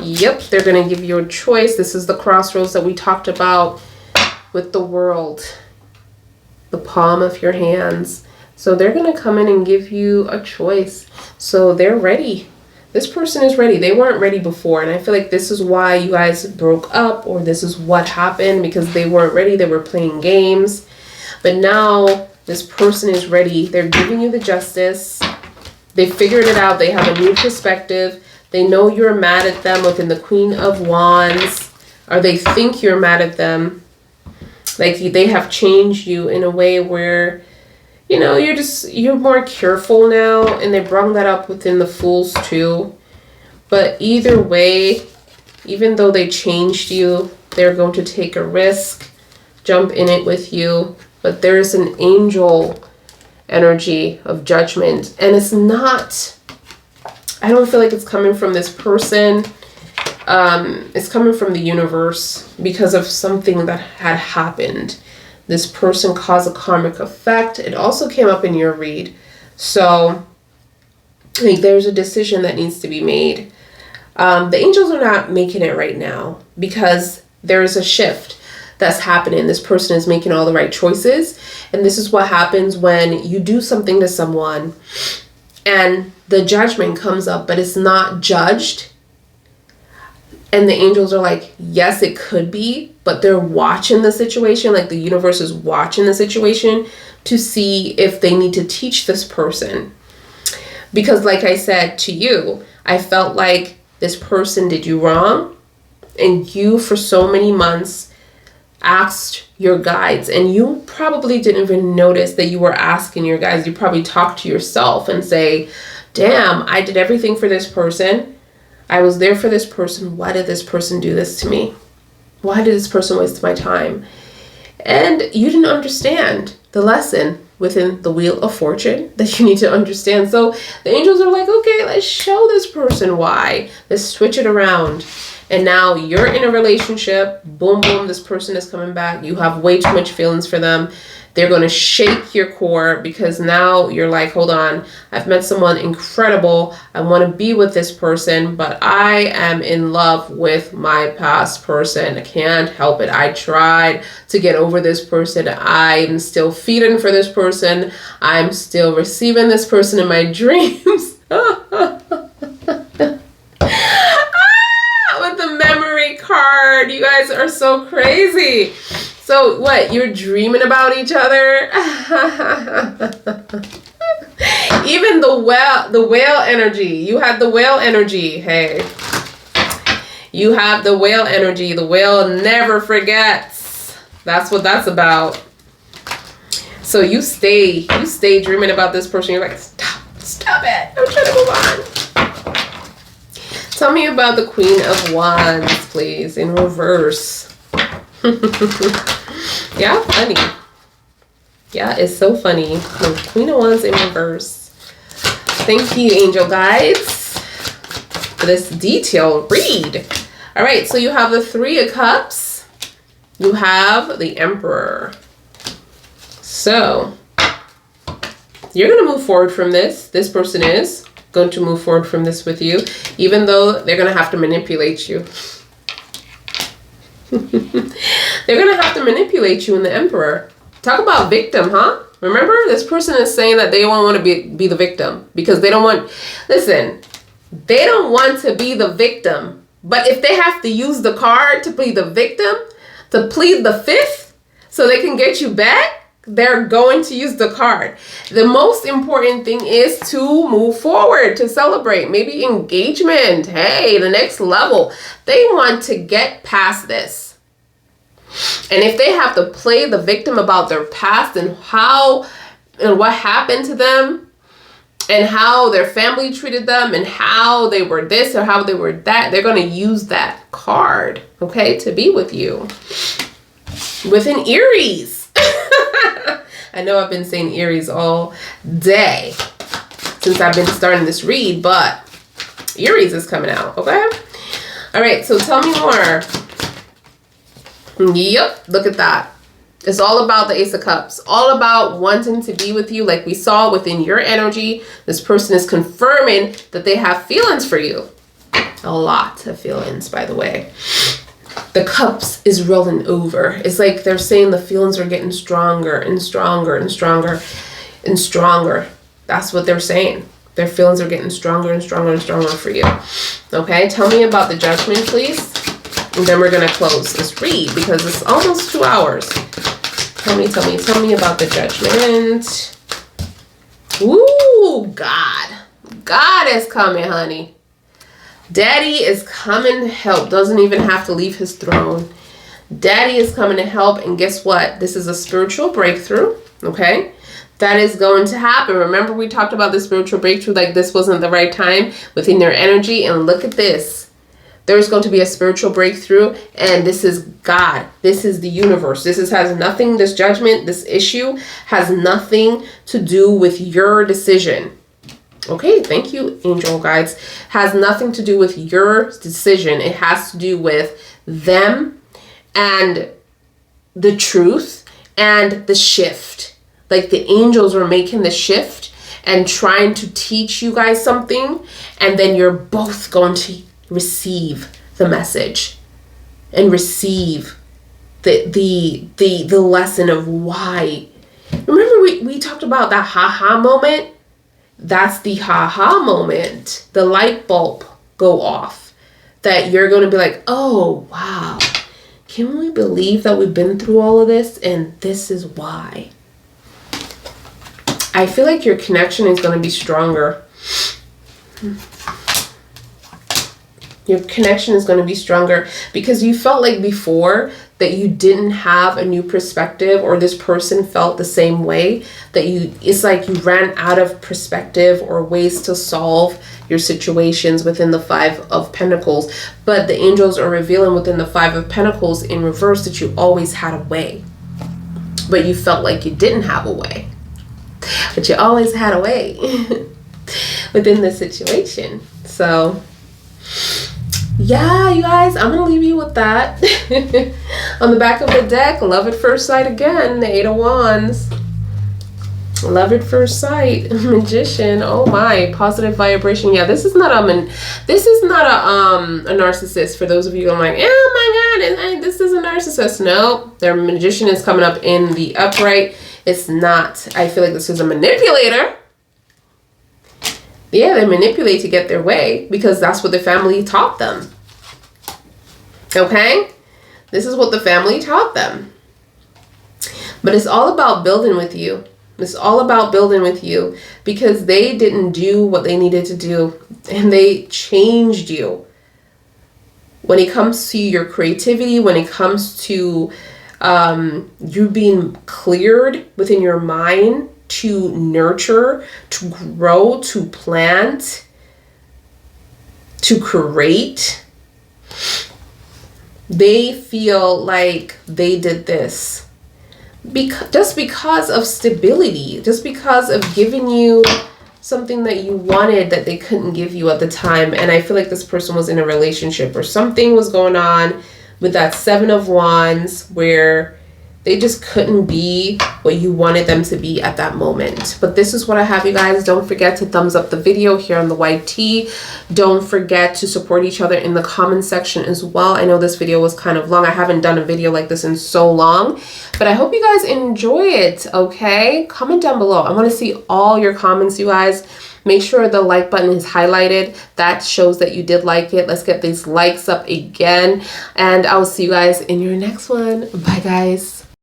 Yep, they're going to give you a choice. This is the crossroads that we talked about with the World. The palm of your hands. So they're going to come in and give you a choice. So they're ready. This person is ready. They weren't ready before. And I feel like this is why you guys broke up, or this is what happened, because they weren't ready. They were playing games. But now this person is ready. They're giving you the Justice. They figured it out. They have a new perspective. They know you're mad at them within the Queen of Wands, or they think you're mad at them. Like they have changed you in a way where, you know, you're more careful now. And they brought that up within the Fools too. But either way, even though they changed you, they're going to take a risk, jump in it with you. But there's an angel energy of judgment. And it's not, I don't feel like it's coming from this person. It's coming from the universe because of something that had happened. This person caused a karmic effect. It also came up in your read. So I think there's a decision that needs to be made. The angels are not making it right now because there's a shift that's happening. This person is making all the right choices. And this is what happens when you do something to someone and the judgment comes up, but it's not judged. And the angels are like, yes, it could be, but they're watching the situation. Like the universe is watching the situation to see if they need to teach this person. Because like I said to you, I felt like this person did you wrong. And you, for so many months, asked your guides. And you probably didn't even notice that you were asking your guides. You probably talked to yourself and say, damn, I did everything for this person. I was there for this person. Why did this person do this to me? Why did this person waste my time? And you didn't understand the lesson within the Wheel of Fortune that you need to understand. So the angels are like, okay, let's show this person why. Let's switch it around. And now you're in a relationship. Boom, boom, this person is coming back. You have way too much feelings for them. They're going to shake your core because now you're like, hold on, I've met someone incredible. I want to be with this person, but I am in love with my past person. I can't help it. I tried to get over this person. I'm still feeding for this person. I'm still receiving this person in my dreams. With the memory card. You guys are so crazy. So what, you're dreaming about each other? Even the whale energy. You had the whale energy. Hey. You have the whale energy. The whale never forgets. That's what that's about. So you stay dreaming about this person. You're like, stop it. I'm trying to move on. Tell me about the Queen of Wands, please, in reverse. Yeah, funny. Yeah, it's so funny. The Queen of Wands in reverse. Thank you, angel guides. for this detailed read. All right, so you have the Three of Cups. You have the Emperor. So you're going to move forward from this. This person is going to move forward from this with you, even though they're going to have to manipulate you. They're going to have to manipulate you in the Emperor. Talk about victim, huh? Remember, this person is saying that they don't want to be the victim because they don't want, listen, they don't want to be the victim. But if they have to use the card to plead the victim, to plead the fifth, so they can get you back, they're going to use the card. The most important thing is to move forward, to celebrate, maybe engagement. Hey, the next level. They want to get past this. And if they have to play the victim about their past and how and what happened to them and how their family treated them and how they were this or how they were that, they're going to use that card, okay, to be with you. With an Aries. I know I've been saying Aries all day since I've been starting this read, but Aries is coming out, okay? All right, so tell me more. Yep, look at that. It's all about the Ace of Cups. All about wanting to be with you, like we saw within your energy. This person is confirming that they have feelings for you. A lot of feelings, by the way. The cups is rolling over. It's like they're saying the feelings are getting stronger and stronger and stronger and stronger. That's what they're saying. Their feelings are getting stronger and stronger and stronger for you. Okay, tell me about the Judgment, please. And then we're going to close this read because it's almost 2 hours. Tell me about the Judgment. Ooh, God. God is coming, honey. Daddy is coming to help. Doesn't even have to leave his throne. Daddy is coming to help. And guess what? This is a spiritual breakthrough. Okay? That is going to happen. Remember we talked about the spiritual breakthrough, like this wasn't the right time within their energy. And look at this. There's going to be a spiritual breakthrough. And this is God. This is the universe. Has nothing, this judgment, this issue has nothing to do with your decision. Okay, thank you, angel guides. Has nothing to do with your decision. It has to do with them and the truth and the shift. Like the angels are making the shift and trying to teach you guys something, and then you're both going to receive the message and receive the lesson of why. Remember we talked about that ha-ha moment? That's the ha-ha moment. The light bulb go off. That you're going to be like, oh, wow. Can we believe that we've been through all of this? And this is why. I feel like your connection is going to be stronger. Your connection is going to be stronger because you felt like before that you didn't have a new perspective, or this person felt the same way, that it's like you ran out of perspective or ways to solve your situations within the Five of Pentacles. But the angels are revealing within the Five of Pentacles in reverse that you always had a way, but you felt like you didn't have a way, but you always had a way within the situation. So yeah, you guys, I'm going to leave you with that. On the back of the deck, love at first sight again, the Eight of Wands. Love at first sight, Magician. Oh my, positive vibration. Yeah, this is not a narcissist. For those of you who are like, oh my God, this is a narcissist. No, their Magician is coming up in the upright. It's not. I feel like this is a manipulator. Yeah, they manipulate to get their way because that's what the family taught them. Okay? This is what the family taught them. But it's all about building with you. It's all about building with you because they didn't do what they needed to do, and they changed you. When it comes to your creativity, when it comes to you being cleared within your mind, to nurture, to grow, to plant, to create. They feel like they did this just because of stability, just because of giving you something that you wanted that they couldn't give you at the time. And I feel like this person was in a relationship or something was going on with that 7 of Wands where they just couldn't be what you wanted them to be at that moment. But this is what I have, you guys. Don't forget to thumbs up the video here on the YT. Don't forget to support each other in the comment section as well. I know this video was kind of long. I haven't done a video like this in so long, but I hope you guys enjoy it, okay? Comment down below. I want to see all your comments, you guys. Make sure the like button is highlighted. That shows that you did like it. Let's get these likes up again. And I will see you guys in your next one. Bye, guys.